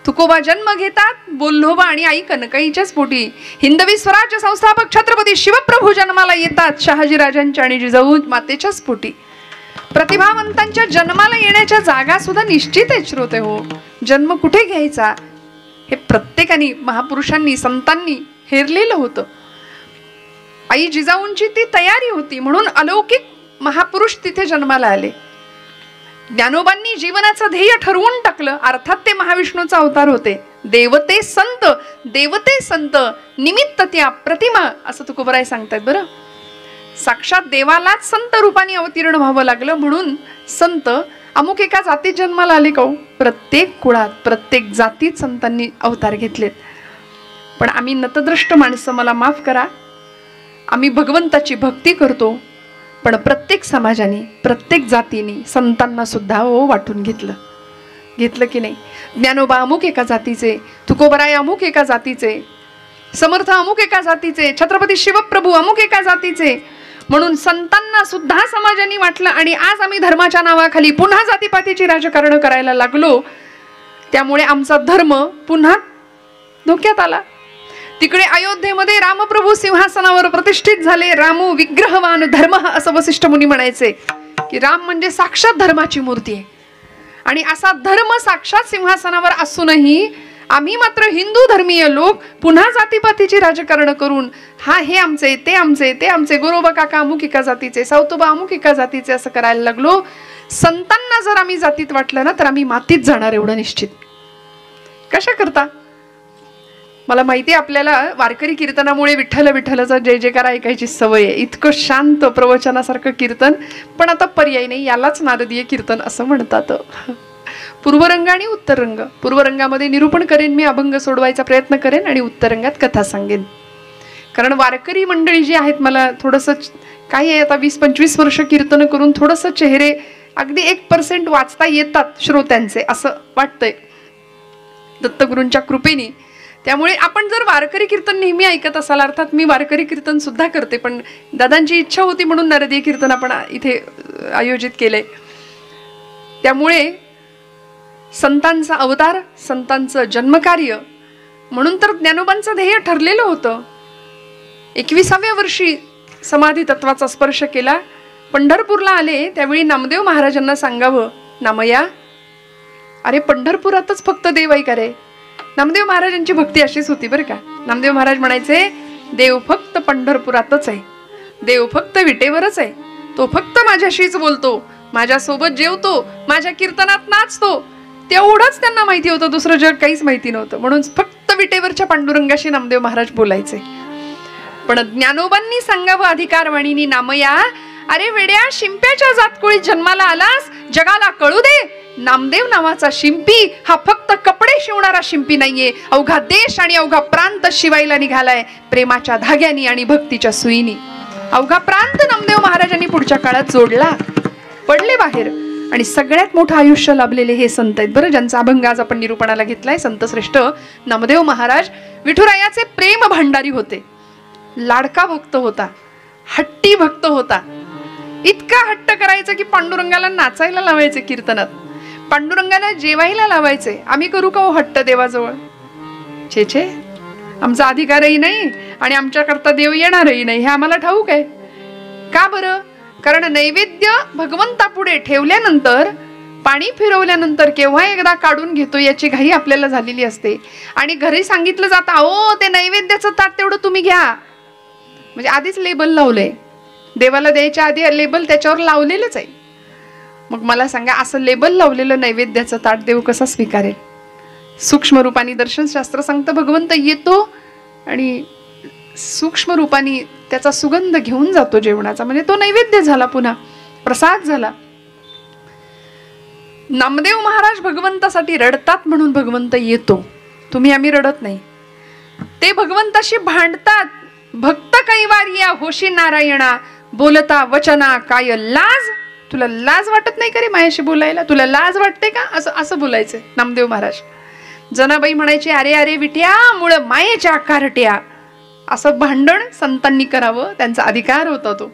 तुकोबा जन्म घेतात बोल्होबा आणि आई कनकाईच्याच पोटी. हिंदवी स्वराज्य संस्थापक छत्रपती शिवप्रभू जन्माला येतात शहाजी राजांच्या आणि जिजाऊ मातेच्याच पोटी. प्रतिभावंतांच्या जन्माला येण्याच्या जागा सुद्धा निश्चित आहेत श्रोते हो. जन्म कुठे घ्यायचा हे प्रत्येकाने, महापुरुषांनी, संतांनी हेरलेलं होतं. आई जिजाऊंची ती तयारी होती म्हणून अलौकिक महापुरुष तिथे जन्माला आले. ज्ञानोबांनी जीवनाचं ध्येय ठरवून टाकलं. अर्थात ते महाविष्णूचा अवतार होते. देवते संत, देवते संत निमित्त त्या प्रतिमा, असं तुकोबराय सांगतात. बरं, साक्षात देवालाच संत रूपाने अवतीर्ण व्हावं लागलं म्हणून संत अमुक एका जातीत जन्माला आले का? प्रत्येक कुळात, प्रत्येक जातीत संतांनी अवतार घेतलेत. पण आम्ही नतद्रष्ट माणसं, मला माफ करा, आम्ही भगवंताची भक्ती करतो, पण प्रत्येक समाजाने, प्रत्येक जातीने संतांना सुद्धा वाटून घेतलं की नाही? ज्ञानोबा अमुक एका जातीचे, तुकोबराय अमुक एका जातीचे, समर्थ अमुक एका जातीचे, छत्रपती शिवप्रभू अमुक एका जातीचे, म्हणून संतांना सुद्धा समाजाने वाटलं. आणि आज आम्ही धर्माच्या नावाखाली पुन्हा जातीपातीची राजकारण करायला लागलो. त्यामुळे आमचा धर्म पुन्हा धोक्यात आला. तिकडे अयोध्येमध्ये रामप्रभू सिंहासनावर प्रतिष्ठित झाले. रामो विग्रहवान धर्म, असं वसिष्ठ मुनी म्हणायचे की राम म्हणजे साक्षात धर्माची मूर्ती आहे. आणि असा धर्म साक्षात सिंहासनावर असूनही आम्ही मात्र हिंदू धर्मीय लोक पुन्हा जातीपातीची राजकारण करून हे आमचे, ते आमचे, ते आमचे, गोरोबा काका अमुक एका जातीचे, सावतोबा अमुक एका जातीचे, असं करायला लागलो. संतांना जर आम्ही जातीत वाटलं ना तर आम्ही मातीत जाणार एवढं निश्चित. कशा करता? मला माहिती आहे आपल्याला वारकरी कीर्तनामुळे विठ्ठल विठ्ठलाचा जय जयकार ऐकायची सवय आहे. इतकं शांत प्रवचनासारखं कीर्तन, पण आता पर्याय नाही, यालाच नारदीय कीर्तन असं म्हणतात. पूर्वरंग आणि उत्तर रंग. पूर्वरंगामध्ये निरूपण करेन मी, अभंग सोडवायचा प्रयत्न करेन, आणि उत्तर रंगात कथा सांगेन. कारण वारकरी मंडळी जी आहेत, मला थोडंसं काय आहे, आता 20-25 वर्ष कीर्तन करून थोडंसं चेहरे अगदी 1% वाचता येतात श्रोत्यांचे, असं वाटतंय दत्तगुरूंच्या कृपेने. त्यामुळे आपण जर वारकरी कीर्तन नेहमी ऐकत असाल, अर्थात मी वारकरी कीर्तन सुद्धा करते, पण दादांची इच्छा होती म्हणून नारदीय कीर्तन आपण इथे आयोजित केलंय. त्यामुळे संतांचा अवतार, संतांचं जन्मकार्य, म्हणून तर ज्ञानोबांचं ध्येय ठरलेलं होतं. 21व्या वर्षी समाधी तत्वाचा स्पर्श केला. पंढरपूरला आले त्यावेळी नामदेव महाराजांना सांगावं, नामया, अरे पंढरपुरातच फक्त देव आहे का रे? नामदेव महाराजांची भक्ती अशीच होती बरं का. नामदेव महाराज म्हणायचे, देव फक्त पंढरपुरातच आहे, देव फक्त विटेवरच आहे, तो फक्त माझ्याशीच बोलतो, माझ्यासोबत जेवतो, माझ्या कीर्तनात नाचतो. तेवढंच त्यांना माहिती होतं, दुसरं जग काहीच माहिती नव्हतं. म्हणून फक्त विटेवरच्या पांडुरंगाशी नामदेव महाराज बोलायचे. पण ज्ञानोबांनी सांगावं अधिकारवाणीनी, नामया, अरे वेड्या, शिंप्याच्या जातकुळीत जन्माला आलास, जगाला कळू दे नामदेव नावाचा शिंपी हा फक्त कपडे शिवणारा शिंपी नाहीये, अवघा देश आणि अवघा प्रांत शिवायला निघालाय प्रेमाच्या धाग्यानी आणि भक्तीच्या सुईनी. अवघा प्रांत नामदेव महाराजांनी पुढच्या काळात जोडला, पडले बाहेर. आणि सगळ्यात मोठं आयुष्य लाभलेले हे संत आहेत बरं, ज्यांचा अभंग आज आपण निरूपणाला घेतलाय. संत श्रेष्ठ नामदेव महाराज विठुरायाचे प्रेम भांडारी होते, लाडका भक्त होता, हट्टी भक्त होता. इतका हट्ट करायचं की पांडुरंगाला नाचायला लावायचे कीर्तनात, पांडुरंगाला जेवायला लावायचे. आम्ही करू का हो हट्ट देवाजवळ? छे छे, आमचा अधिकारही नाही आणि आमच्याकरता देव येणारही नाही, हे आम्हाला ठाऊक आहे. का बरं? कारण नैवेद्य भगवंतापुढे ठेवल्यानंतर, पाणी फिरवल्यानंतर केव्हा एकदा काढून घेतो याची घाई आपल्याला झालेली असते. आणि घरी सांगितलं जातं, अहो ते नैवेद्याचं ताट तेवढं तुम्ही घ्या. म्हणजे आधीच लेबल लावलंय, देवाला द्यायच्या आधी लेबल त्याच्यावर लावलेलंच आहे. मग मला सांगा, असं लेबल लावलेलं नैवेद्याचं ताट देव कसा स्वीकारेल? सूक्ष्म रूपाने दर्शनशास्त्र सांगतं भगवंत येतो आणि सूक्ष्म रूपाने त्याचा सुगंध घेऊन जातो जेवणाचा, म्हणजे तो नैवेद्य झाला, पुन्हा प्रसाद झाला. नामदेव महाराज भगवंतासाठी रडतात म्हणून भगवंत येतो. तुम्ही आम्ही रडत नाही. ते भगवंताशी भांडतात. भक्त कैवारिया होशी नारायणा, बोलता वचना काय लाज. तुला लाज वाटत नाही का रे माझ्याशी बोलायला? तुला लाज वाटते का? असं बोलायचं नामदेव महाराज. जनाबाई म्हणायची, अरे अरे विट्या मुळ मायेच्या कारट्या. असं भांडण संतांनी करावं, त्यांचा अधिकार होता तो.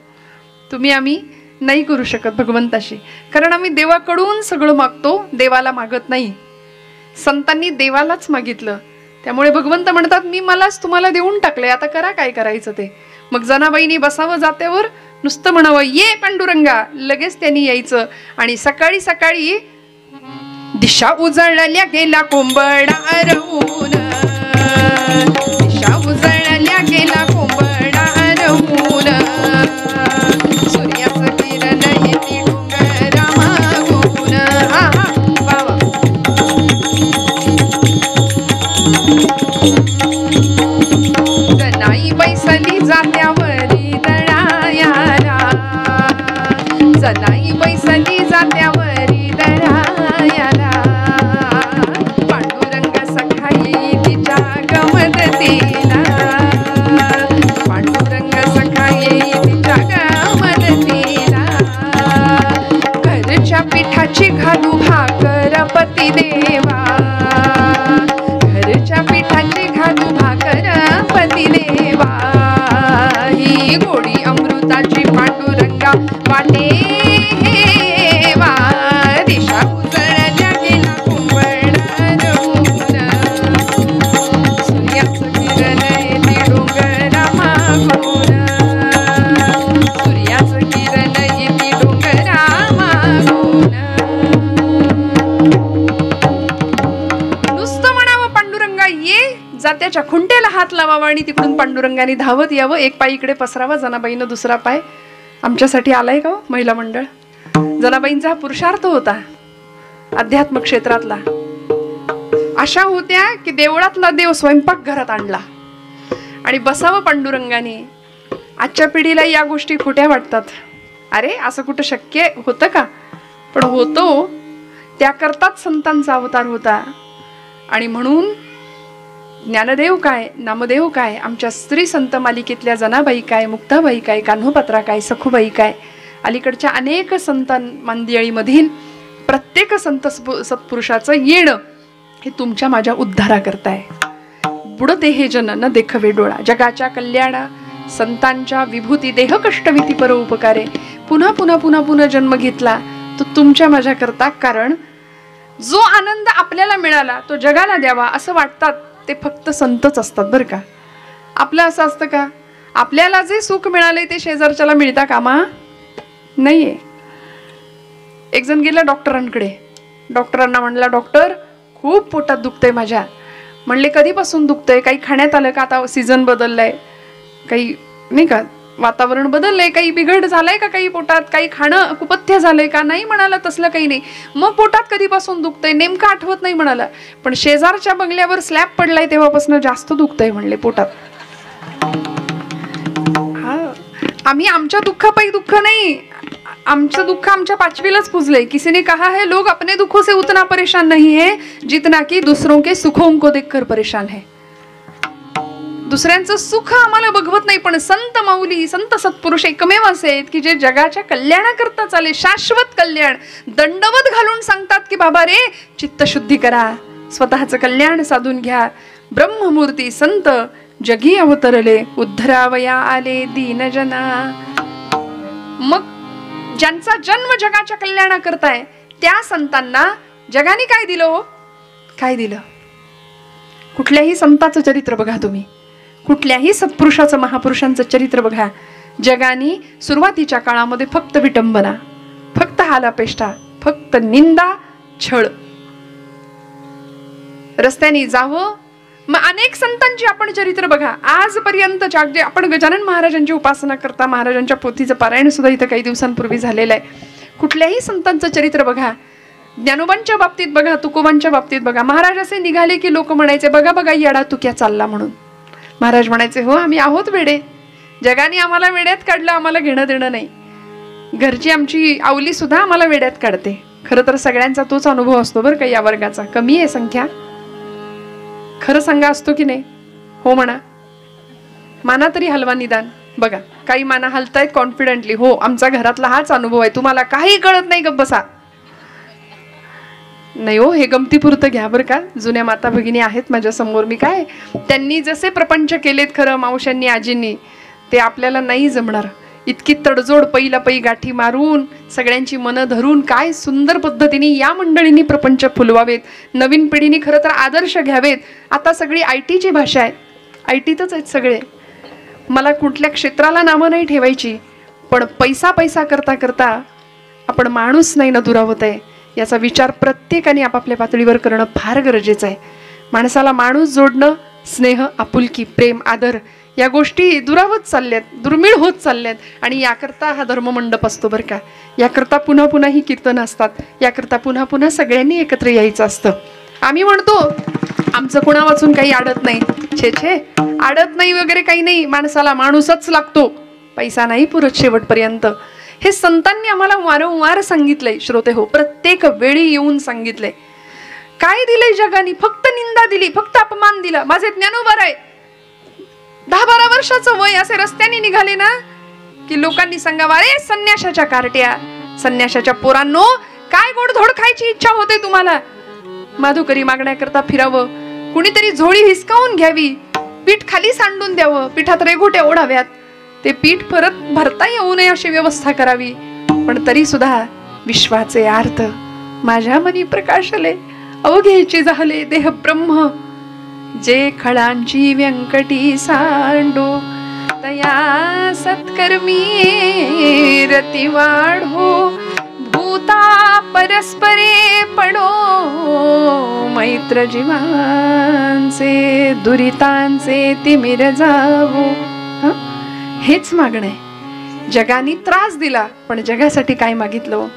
तुम्ही आम्ही नाही करू शकत भगवंताशी, कारण आम्ही देवाकडून सगळं मागतो, देवाला मागत नाही. संतांनी देवालाच मागितलं, त्यामुळे भगवंत म्हणतात मी मलाच तुम्हाला देऊन टाकले, आता करा काय करायचं ते. मग जनाबाईंनी बसावं जात्यावर, नुसतं म्हणावं ये पांडुरंगा, लगेच त्यांनी यायचं. आणि सकाळी सकाळी दिशा उजळल्या गेला कोंबडा रवून, दिशा उजळल्या गेला कोंबडा रवून, सूर्याचं किरण येते डोंगरा मागून. बाबा जनाई बैसली जात्यावरी दळायाला, जनाई बैसली जात्यावरी दळायाला, पांडुरंग सखा येई तिच्या गमदतीला, पांडुरंग सखा येई तिच्या गमदतीला. घरच्या पिठाची घालू भाकर पती देवा, घरच्या पिठाची घालू भाकर पती देवा, ही गोडी अमृताची पांडुरंगा वाटे वा. दिशा उजळल्या गेला कोंबडा रवून, सूर्याचं किरण येते डोंगरा मागून, सूर्याचं किरण येते डोंगरा मागून. नुसतं म्हणावं पांडुरंगा ये, जात्याच्या खुंटेला हात लावावा आणि तिकडून पांडुरंगाने धावत यावं. एक पाय इकडे पसरावा, जनाबाईनं दुसरा पाय. आमच्यासाठी आलाय का महिला मंडळ? जनाबाईंचा हा पुरुषार्थ होता अध्यात्म क्षेत्रातला. अशा होत्या की देवळातला देव स्वयंपाक घरात आणला आणि बसावं पांडुरंगाने. आजच्या पिढीला या गोष्टी खोट्या वाटतात. अरे असं कुठं शक्य होतं का? पण होतो. त्याकरताच संतांचा अवतार होता. आणि म्हणून ज्ञानदेव काय, नामदेव काय, आमच्या स्त्री संत मालिकेतल्या जनाबाई काय, मुक्ताबाई काय, कान्होपत्रा काय, सखुबाई काय, अलीकडच्या अनेक संत मंदिळीमधील प्रत्येक संत सत्पुरुषाचं येणं हे तुमच्या माझ्या उद्धारा करताय. बुडते हे जन न देखवे डोळा, जगाच्या कल्याणा संतांच्या विभूती देह कष्टविती पर उपकारे. पुन्हा पुन्हा पुन्हा पुन्हा जन्म घेतला तो तुमच्या माझ्या करता. कारण जो आनंद आपल्याला मिळाला तो जगाला द्यावा असं वाटतात ते फक्त संतच असतात बरं का. आपलं असं असतं का? आपल्याला जे सुख मिळाले ते शेजारच्याला मिळता कामा नाहीये. एक जण गेला डॉक्टरांकडे. डॉक्टरांना म्हणला, डॉक्टर खूप पोटात दुखतंय माझ्या. म्हणले कधीपासून दुखतंय? काही खाण्यात आलं का? आता सीझन बदललाय, काही नाही का, वातावरण बदललंय, काही बिघड झालाय का काही पोटात, काही खाणं कुपथ्य झालंय का? नाही म्हणाला, तसलं काही नाही. मग पोटात कधीपासून दुखतंय? नेमकं आठवत नाही म्हणाला. पण शेजारच्या बंगल्यावर स्लॅब पडलाय तेव्हापासून जास्त दुखतंय म्हणले पोटात. आम्ही आमच्या दुःखापायी दुःख नाही, आमचं दुःख आमच्या पाचवीलाच पुजलंय. किसी ने कहा है लोग अपने दुखों से उतना परेशान नहीं है जितना कि दूसरों के सुखों को देखकर परेशान है. दुसऱ्यांचं सुख आम्हाला बघवत नाही, पण संत माऊली, संत सत्पुरुष एकमेव असे आहेत की जे जगाच्या कल्याणाकरता चाले, शाश्वत कल्याण दंडवत घालून सांगतात की बाबा रे चित्तशुद्धी करा, स्वतःचं कल्याण साधून घ्या. ब्रह्ममूर्ती संत जगी अवतरले, उद्धरावया आले दीनजना. मग ज्यांचा जन्म जगाच्या कल्याणाकरता आहे त्या संतांना जगाने काय दिलं? काय दिलं? कुठल्याही संताचं चरित्र बघा तुम्ही, कुठल्याही सत्पुरुषाचं, महापुरुषांचं चरित्र बघा. जगाने सुरुवातीच्या काळामध्ये फक्त विटंबना, फक्त हालापेष्टा, फक्त निंदा, छळ. रस्त्याने जावं. मग अनेक संतांची आपण चरित्र बघा आजपर्यंत. जे आपण गजानन महाराजांची उपासना करता, महाराजांच्या पोथीचं पारायण सुद्धा इथं काही दिवसांपूर्वी झालेलं आहे. कुठल्याही संतांचं चरित्र बघा, ज्ञानोबांच्या बाबतीत बघा, तुकोबांच्या बाबतीत बघा. महाराज असे निघाले की लोक म्हणायचे बघा बघा येडा तुक्या चालला म्हणून. महाराज म्हणायचे हो आम्ही आहोत वेडे, जगाने आम्हाला वेड्यात काढलं, आम्हाला घेणं देणं नाही. घरची आमची आवली सुद्धा आम्हाला वेड्यात काढते. खरं तर सगळ्यांचा तोच अनुभव असतो बरं का या वर्गाचा. कमी आहे संख्या, खरं सांगा असतो की नाही? हो म्हणा, माना तरी हलवा निदान. बघा काही माना हलतायत कॉन्फिडेंटली. हो आमचा घरातला हाच अनुभव आहे. तुम्हाला काही कळत नाही गप्प बसा. नाही हो, हे गमतीपुरतं घ्या बरं का. जुन्या माता भगिनी आहेत माझ्या समोर. मी काय, त्यांनी जसे प्रपंच केलेत खरं मावशांनी आजींनी, ते आपल्याला नाही जमणार. इतकी तडजोड पैला पै गाठी मारून सगळ्यांची मनं धरून काय सुंदर पद्धतीने या मंडळींनी प्रपंच फुलवावेत. नवीन पिढीने खरं तर आदर्श घ्यावेत. आता सगळी IT ची भाषा आहे, ITतच आहेत सगळे. मला कुठल्या क्षेत्राला नावं नाही ठेवायची, पण पैसा पैसा करता करता आपण माणूस नाही ना दुरावत आहे याचा विचार प्रत्येकाने आपापल्या पातळीवर करणं फार गरजेचं आहे. माणसाला माणूस जोडणं, स्नेह, आपुलकी, प्रेम, आदर या गोष्टी दुरावत चालल्यात, दुर्मिळ होत चालल्यात. आणि याकरता हा धर्ममंडप असतो बरं का. याकरता पुन्हा पुन्हा ही कीर्तन असतात. याकरता पुन्हा पुन्हा सगळ्यांनी एकत्र यायचं असतं. आम्ही म्हणतो आमचं कुणा वाचून काही आडत नाही. छे छे, आडत नाही वगैरे काही नाही. माणसाला माणूसच लागतो, पैसा नाही पुरत शेवटपर्यंत. हे संतांनी आम्हाला वारंवार सांगितलंय श्रोते हो, प्रत्येक वेळी येऊन सांगितलंय. काय दिलंय जगाने? फक्त निंदा दिली, फक्त अपमान दिला. माझे ज्ञानोबा आहे 10-12 वर्षाचं वय, असे रस्त्याने निघाले ना की लोकांनी सांगावं अरे संन्याशाच्या कार्ट्या, संन्याशाच्या पोरांनो काय गोडधोड खायची इच्छा होते तुम्हाला? माधुकरी मागण्याकरता फिरावं, कुणीतरी झोळी हिसकावून घ्यावी, पीठ खाली सांडून द्यावं, पिठात रेघोट्या ओढाव्यात, ते पीठ परत भरता येऊ नये अशी व्यवस्था करावी. पण तरी सुद्धा विश्वाचे आर्त माझ्या मनी प्रकाशले, अवघेची झाले देह ब्रह्म, जे खळांची व्यंकटी सांडो, तया सत्कर्मी रती वाढो, भूता परस्परे पडो, मैत्र जीवांचे दुरितांचे तिमिर जावो. हेच मागणं आहे. जगाने त्रास दिला पण जगासाठी काय मागितलं?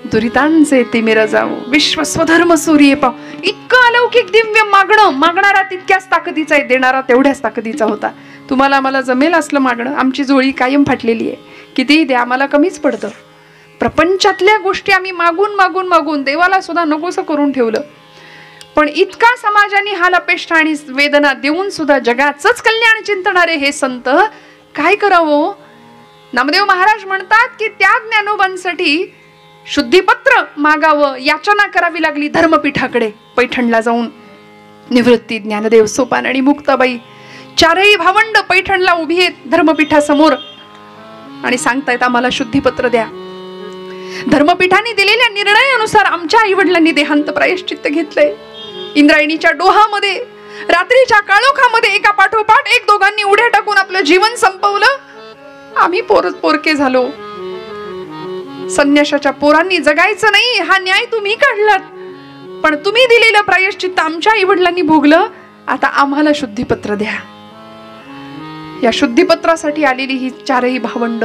दुरितांचे तिमिर जावो, विश्व स्वधर्म सूर्य पाव. इतकं अलौकिक दिव्य मागणं. मागणारा तितक्याच ताकदीचा आहे, देणारा तेवढ्याच ताकदीचा होता. तुम्हाला मला जमेल असलं मागणं. आमची जोळी कायम फाटलेली आहे, कितीही द्या आम्हाला कमीच पडतं. प्रपंचातल्या गोष्टी आम्ही मागून मागून मागून देवाला सुद्धा नकोसं करून ठेवलं. पण इतका समाजाने हालापेष्टा आणि वेदना देऊन सुद्धा जगाचंच कल्याण चिंतणारे हे संत काय करावं? नामदेव महाराज म्हणतात की त्या ज्ञानोबांसाठी शुद्धिपत्र मागावं, याचना करावी लागली धर्मपीठाकडे. पैठणला जाऊन निवृत्ती, ज्ञानदेव, सोपान आणि मुक्ताबाई चारही भावंड पैठणला उभी आहेत धर्मपीठासमोर आणि सांगतायत आम्हाला शुद्धिपत्र द्या. धर्मपीठाने दिलेल्या निर्णयानुसार आमच्या आई वडिलांनी देहांत प्रायश्चित्त घेतलंय. इंद्रायणीच्या डोहामध्ये रात्रीच्या काळोखामध्ये एका पाठोपाठ एक दोघांनी उड्या टाकून आपलं जीवन संपवलं. आम्ही पोरके झालो. संन्याशाच्या पोरांनी जगायचं नाही हा न्याय तुम्ही काढलात, पण तुम्ही दिलेलं प्रायश्चित्त आमच्या आई वडिलांनी भोगलं. आता आम्हाला शुद्धिपत्र द्या. या शुद्धिपत्रासाठी आलेली ही चारही भावंड.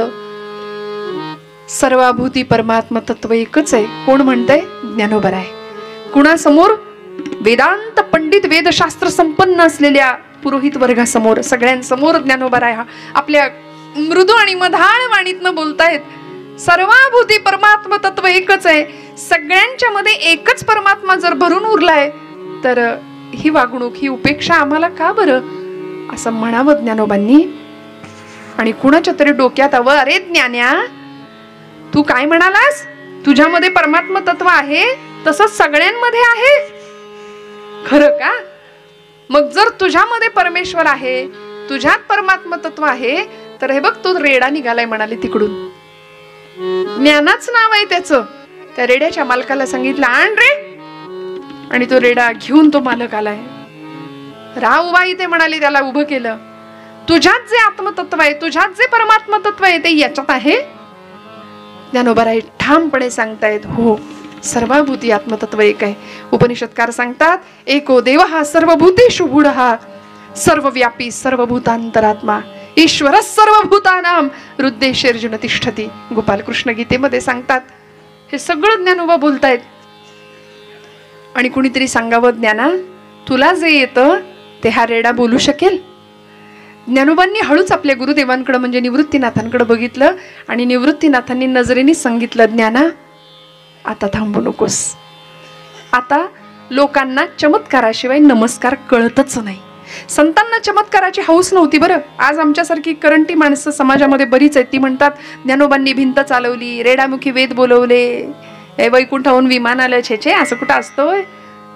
सर्वाभूती परमात्मा तत्व एकच आहे. कोण म्हणतंय? ज्ञानोबा आहे. कुणासमोर? वेदांत पंडित, वेदशास्त्र संपन्न असलेल्या पुरोहित वर्गासमोर, सगळ्यांसमोर ज्ञानोबा आहे. आपल्या मृदू आणि मधाळ वाणीतनं बोलतायत सर्वाभूती परमात्मा तत्व एकच आहे. सगळ्यांच्या मध्ये एकच परमात्मा जर भरून उरलाय तर ही वागणूक, ही उपेक्षा आम्हाला का बरं असं म्हणावं ज्ञानोबांनी. आणि कुणाच्या तरी डोक्यात हवं, अरे ज्ञान्या तू काय म्हणालास, तुझ्यामध्ये परमात्मा तत्व आहे तसंच सगळ्यांमध्ये आहे. खरं का? मग जर तुझ्यामध्ये परमेश्वर आहे, तुझ्यात परमात्मा तत्व आहे, तर हे बघ तो रेडा निघालाय म्हणाले तिकडून. ज्ञानाच नाव आहे त्याचं. त्या रेड्याच्या मालकाला सांगितलं आण रे, आणि तो रेडा घेऊन तो मालक आलाय. राव उभा इथे म्हणाले, त्याला उभं केलं. तुझ्यात जे आत्मतत्व आहे, तुझ्यात जे परमात्मा तत्व आहे ते याच्यात आहे. ज्ञानोबाराय ठामपणे सांगतायत, हो सर्वभूती आत्मतत्व एक आहे. उपनिषदकार सांगतात, एको देव हा सर्वभूतेषु गूढः सर्वव्यापी सर्वभूतांतरात्मा ईश्वर सर्वभूतानां हृदयेषु तिष्ठति. गोपाल कृष्ण गीतेमध्ये सांगतात. हे सगळं ज्ञानोबा बोलतायत. आणि कुणीतरी सांगावं, ज्ञाना तुला जे येतं ते हा रेडा बोलू शकेल? ज्ञानोबांनी हळूच आपल्या गुरुदेवांकडे म्हणजे निवृत्तीनाथांकडे बघितलं आणि निवृत्तीनाथांनी नजरेने सांगितलं, ज्ञाना आता थांबू नकोस. आता लोकांना चमत्काराशिवाय नमस्कार कळतच नाही. संतांना चमत्काराची हौस नव्हती बरं. आज आमच्यासारखी करंटी माणसं समाजामध्ये बरीच आहेत. ती म्हणतात ज्ञानोबांनी भिंत चालवली, रेडामुखी वेद बोलवले, वैकुंठाहून विमान आलं. छे असं कुठं असतं?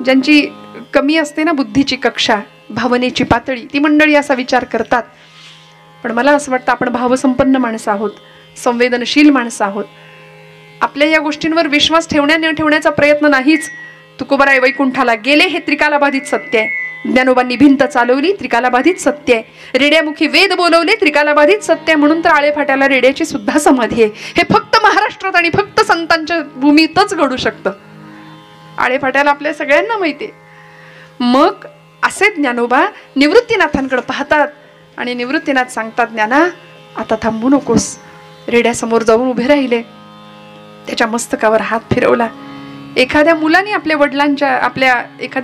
ज्यांची कमी असते ना बुद्धीची कक्षा, भावनेची पातळी, ती मंडळी असा विचार करतात. पण मला असं वाटतं आपण भावसंपन्न माणसं आहोत, संवेदनशील माणसं आहोत. आपल्या या गोष्टींवर विश्वास ठेवण्या न ठेवण्याचा प्रयत्न नाहीच. तुकोबाराय वैकुंठाला गेले हे त्रिकालाबाधित सत्य आहे. ज्ञानोबांनी भिंत चालवली, त्रिकालाबाधित सत्य आहे. रेड्यामुखी वेद बोलवले, त्रिकालाबाधित सत्य आहे. म्हणून तर आळेफाट्याला रेड्याची सुद्धा समाधी आहे. हे फक्त महाराष्ट्रात आणि फक्त संतांच्या भूमीतच घडू शकतं. आळेफाट्याला आपल्या सगळ्यांना माहितीये. मग असे ज्ञानोबा निवृत्तीनाथांकडे पाहतात आणि निवृत्तीनाथ सांगतात, ज्ञाना आता थांबू नकोस. रेड्यासमोर जाऊन उभे राहिले, त्याच्या मस्तकावर हात फिरवला. एखाद्या मुलाने आपल्या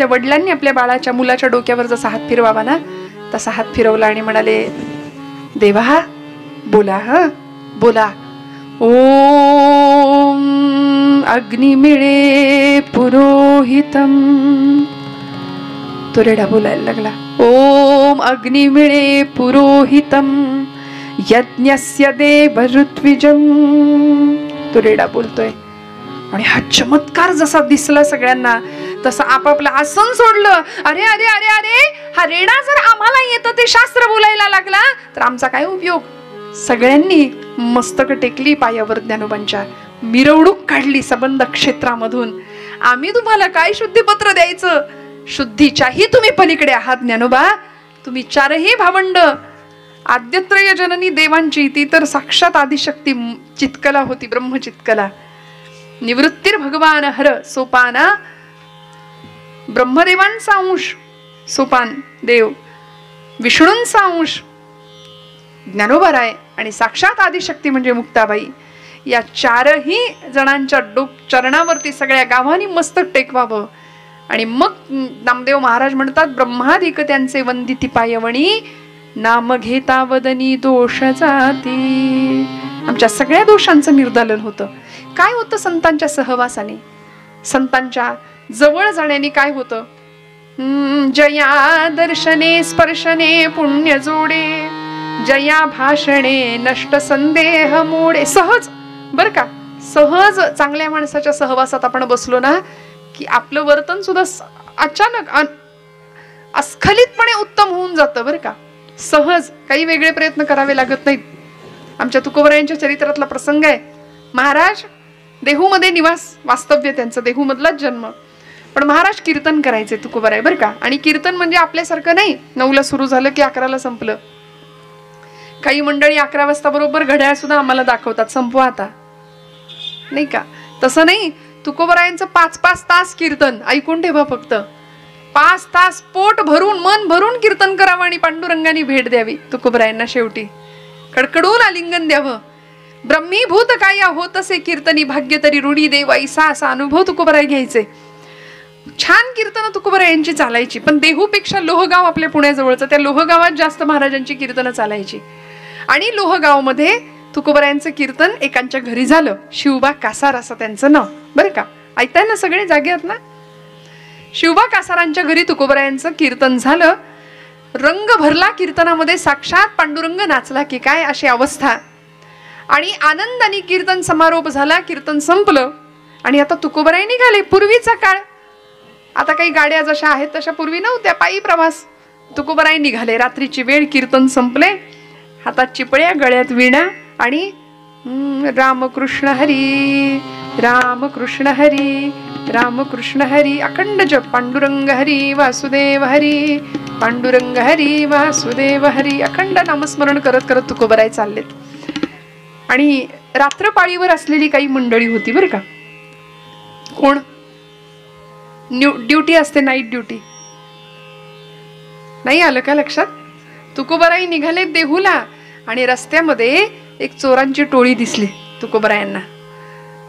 वडिलांनी आपल्या बाळाच्या मुलाच्या डोक्यावर जसा हात फिरवावा ना तसा हात फिरवला आणि म्हणाले, देवा बोला, हा बोला. ओम अग्निमिळे पुरोहितम. तो रेडा बोलायला लागला, ओम अग्निमिळे पुरोहितम यज्ञस्य देव ऋत्विजम. तो रेडा बोलतोय. आणि हा चमत्कार जसा दिसला सगळ्यांना तसं आपापलं आसन सोडलं. अरे अरे अरे अरे, हा रेडा जर आम्हाला येतं ते शास्त्र बोलायला लागला तर आमचा काय उपयोग. सगळ्यांनी मस्तक टेकली पायावर. ज्ञानोबांच्या मिरवणूक काढली संबंध क्षेत्रामधून. आम्ही तुम्हाला काय शुद्धीपत्र द्यायचं, शुद्धीच्याही तुम्ही पलीकडे आहात ज्ञानोबा. तुम्ही चारही भावंड, आद्यत्रय जननी देवांची, ती तर साक्षात आदिशक्ती चित्कला होती, ब्रह्मचित्कला. निवृत्तीर भगवान हर सोपाना, ब्रह्मदेवांचा अंश सोपान देव, विष्णूंचा अंश ज्ञानोबाराय आणि साक्षात आदिशक्ती म्हणजे मुक्ताबाई. या चारही जणांच्या चरणावरती सगळ्या गावांनी मस्तक टेकवावं. आणि मग नामदेव महाराज म्हणतात, ब्रह्मादिक त्यांचे वंदिती पायवणी, नाम घेता वदनी दोष जाती. आमच्या सगळ्या दोषांचं निर्दालन होतं. काय होतं संतांच्या सहवासाने, संतांच्या जवळ जाण्याने काय होतं. जया दर्शने स्पर्शने पुण्य जोडे, जया भाषणे नष्ट संदेह मोडे. सहज बर का, सहज चांगल्या माणसाच्या सहवासात आपण बसलो ना की आपलं वर्तन सुद्धा अचानक अस्खलितपणे उत्तम होऊन जातं बर का. सहज, काही वेगळे प्रयत्न करावे लागत नाहीत. आमच्या तुकोबरायांच्या चरित्रातला प्रसंग आहे. महाराज देहूमध्ये निवास, वास्तव्य त्यांचं देहूमधलाच जन्म. पण महाराज कीर्तन करायचे तुकोबराय बर का. आणि कीर्तन म्हणजे आपल्यासारखं नाही 9ला सुरू झालं की 11ला संपलं. काही मंडळी 11 वाजता बरोबर घड्याळ सुद्धा आम्हाला दाखवतात, संपवा आता, नाही का. तसं नाही, तुकोबरायांचं 5-5 तास कीर्तन. ऐकून ठेवा फक्त, 5 तास पोट भरून मन भरून कीर्तन करावं आणि पांडुरंगाने भेट द्यावी तुकोबरायांना. शेवटी कडकडून आलिंगन द्यावं. ब्रह्मीभूत काय होत असे कीर्तनी, भाग्य तरी रूढी देव ऐसा, असा अनुभव तुकोबराय घ्यायचे. छान कीर्तन तुकोबरायांची चालायची. पण देहूपेक्षा लोहगाव आपल्या पुण्याजवळचं, त्या लोहगावात जास्त महाराजांची कीर्तनं चालायची. आणि लोहगाव मध्ये तुकोबरायांचं कीर्तन एकांच्या घरी झालं. शिवबा कासार असं त्यांचं नाव, बरं का? ऐकताय ना सगळे, जागे आहेत ना? शिवबा कासारांच्या घरी तुकोबरायांचं कीर्तन झालं. रंग भरला कीर्तनामध्ये, साक्षात पांडुरंग नाचला की काय अशी अवस्था. आणि आनंदाने कीर्तन समारोप झाला, कीर्तन संपलं. आणि आता तुकोबराय निघाले. पूर्वीचा काळ, आता काही गाड्या जशा आहेत तशा पूर्वी नव्हत्या, पायी प्रवास. तुकोबराय निघाले. रात्रीची वेळ, कीर्तन संपले, हातात चिपळ्या, गळ्यात वीणा आणि रामकृष्ण हरी रामकृष्ण हरी रामकृष्ण हरी अखंड जप. पांडुरंग हरी वासुदेव हरी पांडुरंग हरी वासुदेव हरी अखंड नामस्मरण करत करत तुकोबराय चाललेत. आणि रात्रपाळीवर असलेली काही मंडळी होती बरं का. कोण? ड्युटी असते, नाईट ड्युटी. नाही आलं का लक्षात? तुकोबराई निघाले देहूला आणि रस्त्यामध्ये एक चोरांची टोळी दिसली तुकोबरायांना.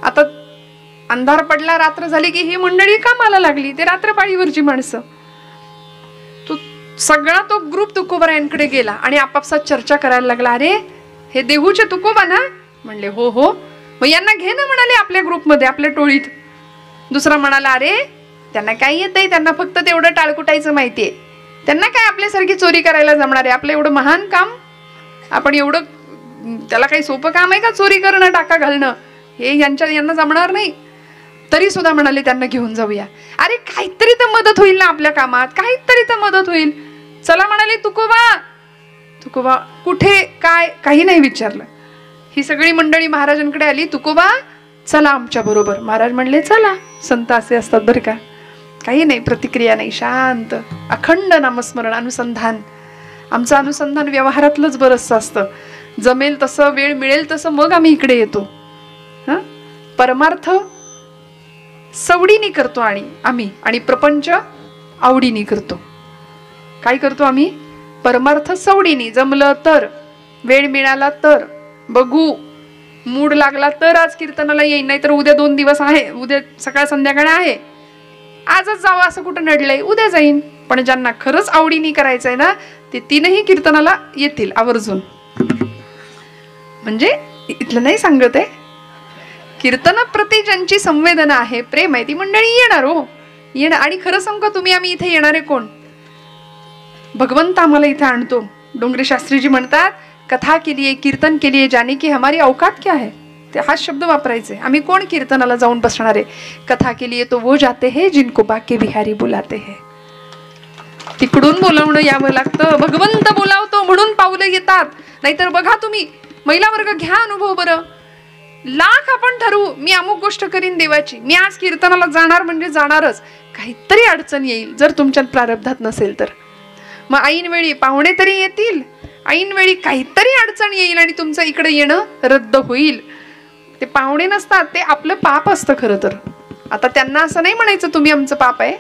आता अंधार पडला, रात्र झाली की ही मंडळी कामाला लागली. ते रात्रपाळीवरची माणसं. सगळा तो ग्रुप तुकोबरायांकडे गेला आणि आपापसात चर्चा करायला लागला. अरे हे देहूचे तुकोबा ना? म्हणले हो हो. मग यांना घे ना म्हणाले आपल्या ग्रुपमध्ये, आपल्या टोळीत. दुसरा म्हणाला अरे त्यांना काही येत नाही, त्यांना फक्त तेवढं टाळकुटायचं माहितीये, त्यांना काय आपल्यासारखी चोरी करायला जमणार आहे? आपलं एवढं महान काम, आपण एवढं, त्याला काही सोपं काम आहे का चोरी करणं, टाका घालणं? हे यांना जमणार नाही. तरी सुद्धा म्हणाले त्यांना घेऊन जाऊया. अरे काहीतरी तर मदत होईल ना आपल्या कामात, काहीतरी तर मदत होईल. चला म्हणाले तुकोबा. तुकोबा कुठे, काय, काही नाही विचारलं. ही सगळी मंडळी महाराजांकडे आली. तुकोबा चला आमच्या बरोबर. महाराज म्हणले चला. संत असे असतात बरं का, काही नाही, प्रतिक्रिया नाही, शांत अखंड नामस्मरण. अनुसंधान, आमचं अनुसंधान व्यवहारातलंच बरंचसं असतं. जमेल तसं, वेळ मिळेल तसं मग आम्ही इकडे येतो. परमार्थ सवडीने करतो आम्ही, आणि प्रपंच आवडीने करतो. काय करतो आम्ही? परमार्थ सवडीने. जमलं तर, वेळ मिळाला तर, बघू, मूड लागला तर आज कीर्तनाला येईन, नाही तर उद्या 2 दिवस आहे, उद्या सकाळ संध्याकाळ आहे, आजच जावं असं कुठं नडलंय, उद्या जाईन. पण ज्यांना खरंच आवडीने करायचंय ना, ते 3ही कीर्तनाला येतील आवर्जून. म्हणजे इथलं नाही सांगत आहे, कीर्तनाप्रती ज्यांची संवेदना आहे, प्रेम आहे, ती मंडळी येणार हो, येणार. आणि खरं सांगू तुम्ही, आम्ही इथे येणारे कोण? भगवंत आम्हाला इथे आणतो. डोंगरे शास्त्रीजी म्हणतात, कथा के लिए, कीर्तन के लिए जाने की हमारी औकात क्या है. ते हा शब्द वापरायचे. आम्ही कोण कीर्तनाला जाऊन बसणार आहे? कथा के लिए तो वो जाते हैं जिनको बाके बिहारी बुलाते हैं. तिकडून बोलावणं यावं लागतं. भगवंत बोलावतो म्हणून पावलं येतात. नाहीतर बघा तुम्ही, महिला वर्ग घ्या अनुभव बरं. लाख आपण ठरवू, मी अमुक गोष्ट करीन देवाची, मी आज कीर्तनाला जाणार म्हणजे जाणारच, काहीतरी अडचण येईल जर तुमच्यात प्रारब्धात नसेल तर. मग ऐन वेळी पाहुणे तरी येतील, ऐन वेळी काहीतरी अडचण येईल आणि तुमचं इकडे येणं रद्द होईल. ते पाहुणे नसतात, ते आपलं पाप असतं खरं तर. आता त्यांना असं नाही म्हणायचं तुम्ही आमचं पाप आहे,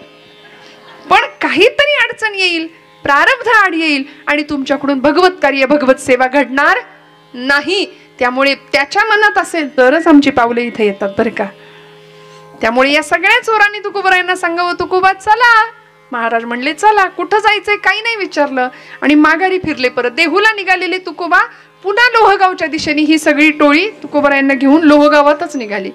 पण काहीतरी अडचण येईल, प्रारब्ध आड येईल आणि तुमच्याकडून भगवत कार्य, भगवत सेवा घडणार नाही. त्यामुळे त्याच्या मनात असेल तरच आमची पावले इथे येतात बरं का. त्यामुळे या सगळ्या चोरांनी तुकोबरायांना सांगावं, तुकोबा चला. महाराज म्हणले चला. कुठं जायचंय काही नाही विचारलं आणि माघारी फिरले. परत देहूला निघालेले तुकोबा पुन्हा लोहगावच्या दिशेने ही सगळी टोळी तुकोबरायांना घेऊन लोहगावातच निघाली.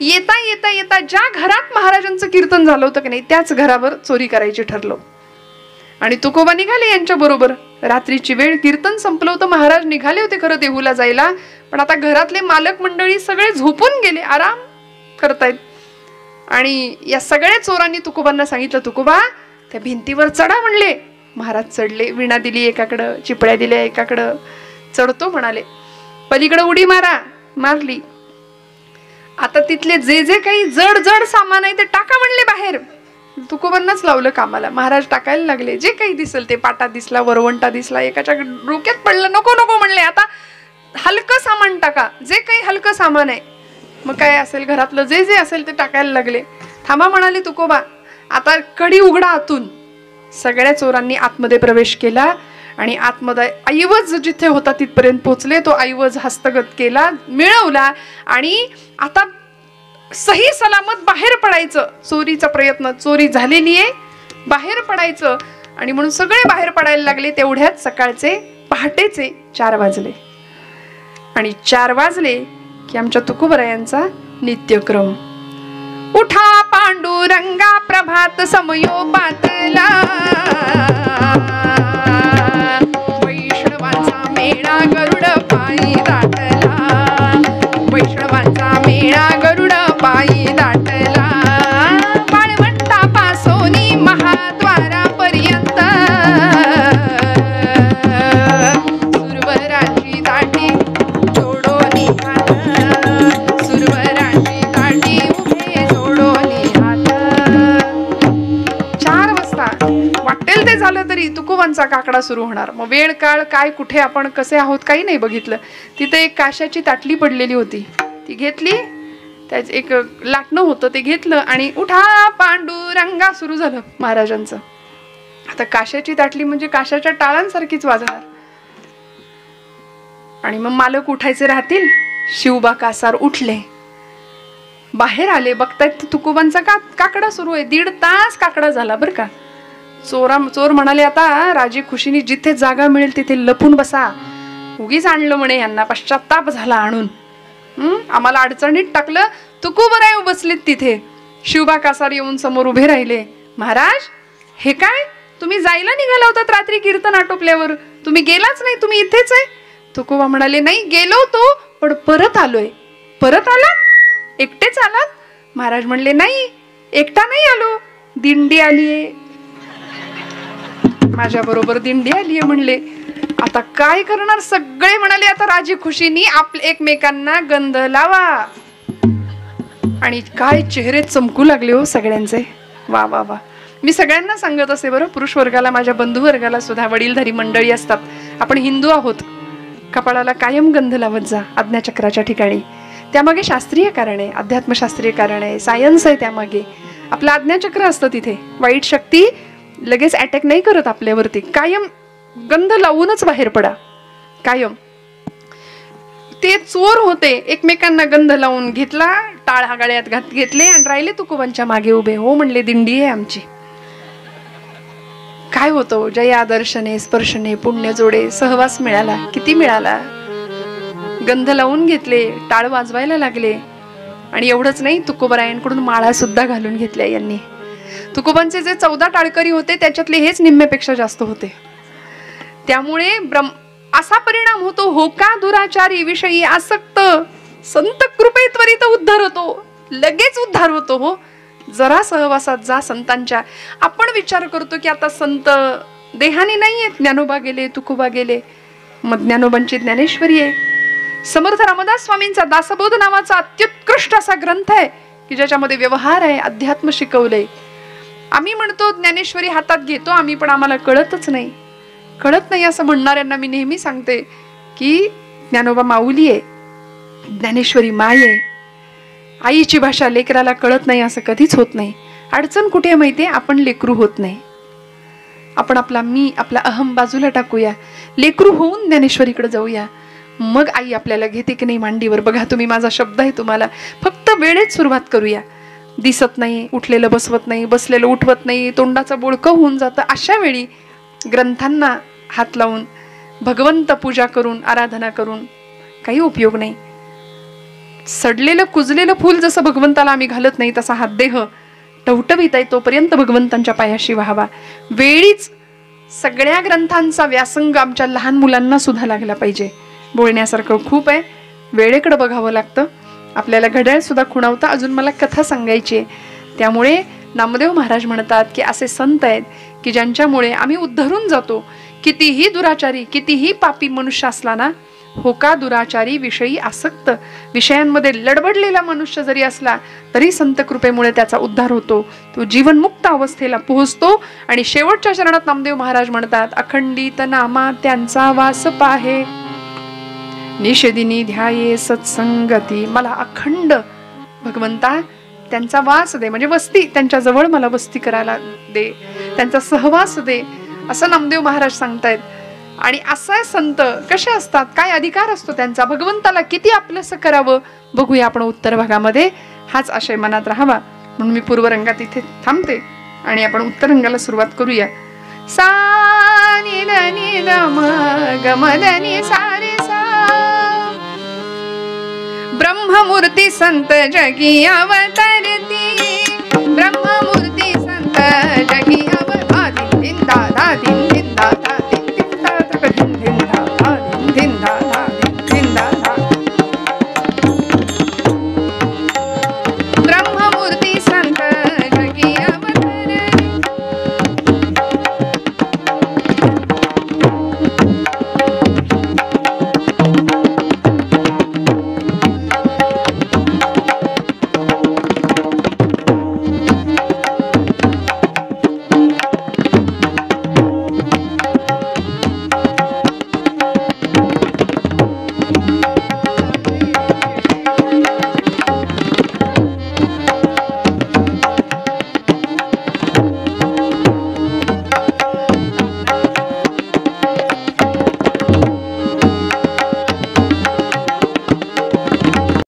येता येता येता ज्या घरात महाराजांचं कीर्तन झालं होतं की नाही, त्याच घरावर चोरी करायची ठरलं आणि तुकोबा निघाले यांच्या बरोबर. रात्रीची वेळ, कीर्तन संपलं होतं, महाराज निघाले होते खरं देहूला जायला, पण आता घरातले मालक मंडळी सगळे झोपून गेले, आराम करतायत. आणि या सगळ्या चोरांनी तुकोबांना सांगितलं, तुकोबा त्या भिंतीवर चढा म्हणले. महाराज चढले. विणा दिली एकाकडं, चिपळ्या दिल्या एकाकडं. चढतो म्हणाले. पलीकडे उडी मारा. मारली. आता तिथले जे जे काही जड जड सामान आहे ते टाका म्हणले बाहेर. तुकोबांनाच लावलं कामाला. महाराज टाकायला लागले. जे काही दिसल ते, पाटा दिसला, वरवंटा दिसला, एकाच्या डोक्यात पडलं, नको नको म्हणले, आता हलकं सामान टाका, जे काही हलकं सामान आहे. मग काय असेल घरातलं, जे जे असेल ते टाकायला लागले. थांबा म्हणाले तुकोबा, आता कडी उघडा आतून. सगळ्या चोरांनी आतमध्ये प्रवेश केला आणि आतमध्ये ऐवज जिथे होता तिथपर्यंत पोहोचले. तो ऐवज हस्तगत केला, मिळवला आणि आता सही सलामत बाहेर पडायचं. चोरीचा प्रयत्न, चोरी झालेली आहे, बाहेर पडायचं. आणि म्हणून सगळे बाहेर पडायला लागले. तेवढ्यात सकाळचे, पहाटेचे 4 वाजले आणि 4 वाजले की आमच्या तुकोबरायांचा नित्यक्रम. उठा पांडुरंगा प्रभात समयोपातला, वैष्णवांचा मेळा गरुड पायी दाटला, वैष्णवांचा मेळा गरुड पायी दाटला, वाळवंटापासोनी महाद्वारापर्यंत सुरवराची दाटी जोडोनी हात, सुरवराची दाटी उभे जोडोनी हात. 4 वाजता वाटेल ते झालं तरी तुकोबांचा काकडा सुरू होणार. मग वेळ काळ काय कुठे आपण कसे आहोत काही नाही बघितलं. तिथे एक काशाची ताटली पडलेली होती, ती घेतली, त्याच एक लाटणं होतं ते घेतलं आणि उठा पांडुरंगा सुरू झालं महाराजांचं. आता काशाची ताटली म्हणजे काशाच्या टाळांसारखीच वाजणार. आणि मग मालक उठायचे राहतील. शिवबा कासार उठले, बाहेर आले, बघतायत तुकोबांचा काकडा सुरू आहे. 1.5 तास काकडा झाला बरं का. चोर म्हणाले, आता राजी खुशीने जिथे जागा मिळेल तिथे लपून बसा, उगीच आणलं म्हणे यांना, पश्चाताप झाला आणून, आम्हाला अडचणीत टाकलं. तुकोबराय बसलेत तिथे. शिवबा कासार येऊन समोर उभे राहिले. महाराज हे काय, तुम्ही जायला निघाला होतात रात्री कीर्तन आटोपल्यावर, तुम्ही गेलाच नाही, तुम्ही इथेच आहे. तुकोबा म्हणाले, नाही गेलो होतो पण परत आलोय. परत आलात? एकटेच आलात? महाराज म्हणले, नाही एकटा नाही आलो, दिंडी आलीये, माझ्या बरोबर दिंडी आलीये म्हणले. आता काय करणार, सगळे म्हणाले आता राजी खुशीनी आपल्या एकमेकांना गंध लावा. आणि काय चेहरे चमकू लागले हो सगळ्यांचे. वा वा वा. मी सगळ्यांना सांगत असे बरं, पुरुष वर्गाला, माझ्या बंधू वर्गाला सुद्धा, वडीलधारी मंडळी असतात, आपण हिंदू आहोत, कपाळाला कायम गंध लावत जा आज्ञाचक्राच्या ठिकाणी. त्यामागे शास्त्रीय कारण आहे, अध्यात्मशास्त्रीय कारण आहे, सायन्स आहे त्यामागे. आपलं आज्ञाचक्र असतं तिथे, वाईट शक्ती लगेच अटॅक नाही करत आपल्यावरती. कायम गंध लावूनच बाहेर पडा, कायम. ते चोर होते, एकमेकांना गंध लावून घेतला, टाळ हागाळ्यात घेतले आणि राहिले तुकोबांच्या मागे उभे. हो म्हणले, दिंडी आहे आमची. काय होतं, जया दर्शने स्पर्शने पुण्य जोडे, सहवास मिळाला, किती मिळाला. गंध लावून घेतले, टाळ वाजवायला लागले. आणि एवढंच नाही, तुकोबरायांकडून माळा सुद्धा घालून घेतल्या यांनी. तुकोबांचे जे 14 टाळकरी होते त्याच्यातले हेच निम्म्यापेक्षा जास्त होते. त्यामुळे असा परिणाम होतो, होका दुराचारी विषयी आसक्त संत कृपे त्वरित उद्धार होतो, लगेच उद्धार होतो. हो, जरा सहवासात जा संतांच्या. आपण विचार करतो की आता संत देहाने नाहीये, ज्ञानोबा गेले, तुकोबा गेले, मग ज्ञानोबांची ज्ञानेश्वरी आहे. समर्थ रामदास स्वामींचा दासबोध नावाचा अत्युत्कृष्ट असा ग्रंथ आहे की ज्याच्यामध्ये व्यवहार आहे, अध्यात्म शिकवलंय. आम्ही म्हणतो ज्ञानेश्वरी हातात घेतो आम्ही, पण आम्हाला कळतच नाही. कळत नाही असं म्हणणाऱ्यांना मी नेहमी सांगते की ज्ञानोबा माऊली आहे, ज्ञानेश्वरी माय आहे. आईची भाषा लेकराला कळत नाही असं कधीच होत नाही. अडचण कुठे माहितीये, आपण लेकरू होत नाही. आपण आपला मी, आपला अहम बाजूला टाकूया, लेकरू होऊन ज्ञानेश्वरीकडे जाऊया. मग आई आपल्याला घेते की नाही मांडीवर. बघा तुम्ही, माझा शब्द आहे तुम्हाला, फक्त वेळेत सुरुवात करूया. दिसत नाही, उठलेलं बसवत नाही, बसलेलं उठवत नाही, तोंडाचं बोळकं होऊन जातं. अशा वेळी ग्रंथांना हात लावून, भगवंत पूजा करून, आराधना करून काही उपयोग नाही. सडलेलं कुजलेलं फूल जसं भगवंताला आम्ही घालत नाही, तसा हा देह टवटवीत आहे तोपर्यंत भगवंतांच्या पायाशी व्हावा. वेळीच सगळ्या ग्रंथांचा व्यासंग आमच्या लहान मुलांना सुद्धा लागला पाहिजे. बोलण्यासारखं खूप आहे, वेळेकडे बघावं लागतं. आपल्याला घड्याळ सुद्धा खुणावता. अजून मला कथा सांगायची आहे. त्यामुळे नामदेव महाराज म्हणतात की असे संत आहेत की ज्यांच्यामुळे आम्ही उद्धरून जातो. कितीही दुराचारी, कितीही पापी मनुष्य असला ना, होका दुराचारी विषयी आसक्त, विषयांमध्ये लडबडलेला मनुष्य जरी असला तरी संत कृपेमुळे त्याचा उद्धार होतो. तो जीवनमुक्त अवस्थेला पोहोचतो. आणि शेवटच्या चरणात नामदेव महाराज म्हणतात, अखंडित नामा त्यांचा वास पाहे, निषेदिनी ध्याये सत्संगती. मला अखंड भगवंता त्यांचा वास दे, म्हणजे वस्ती, त्यांच्या जवळ मला वस्ती करायला दे, त्यांचा सहवास दे, असं नामदेव महाराज सांगतायत. आणि असा संत कसे असतात, काय अधिकार असतो त्यांचा, भगवंताला किती आपलंसं करावं, बघूया आपण उत्तर भागामध्ये. हाच आशय मनात राहावा म्हणून मी पूर्वरंगात इथे थांबते आणि आपण उत्तर रंगाला सुरुवात करूया. सा नि ध नि ध म ग म ध नि सा रे सा, ब्रह्ममूर्ती संत जगी अवतरी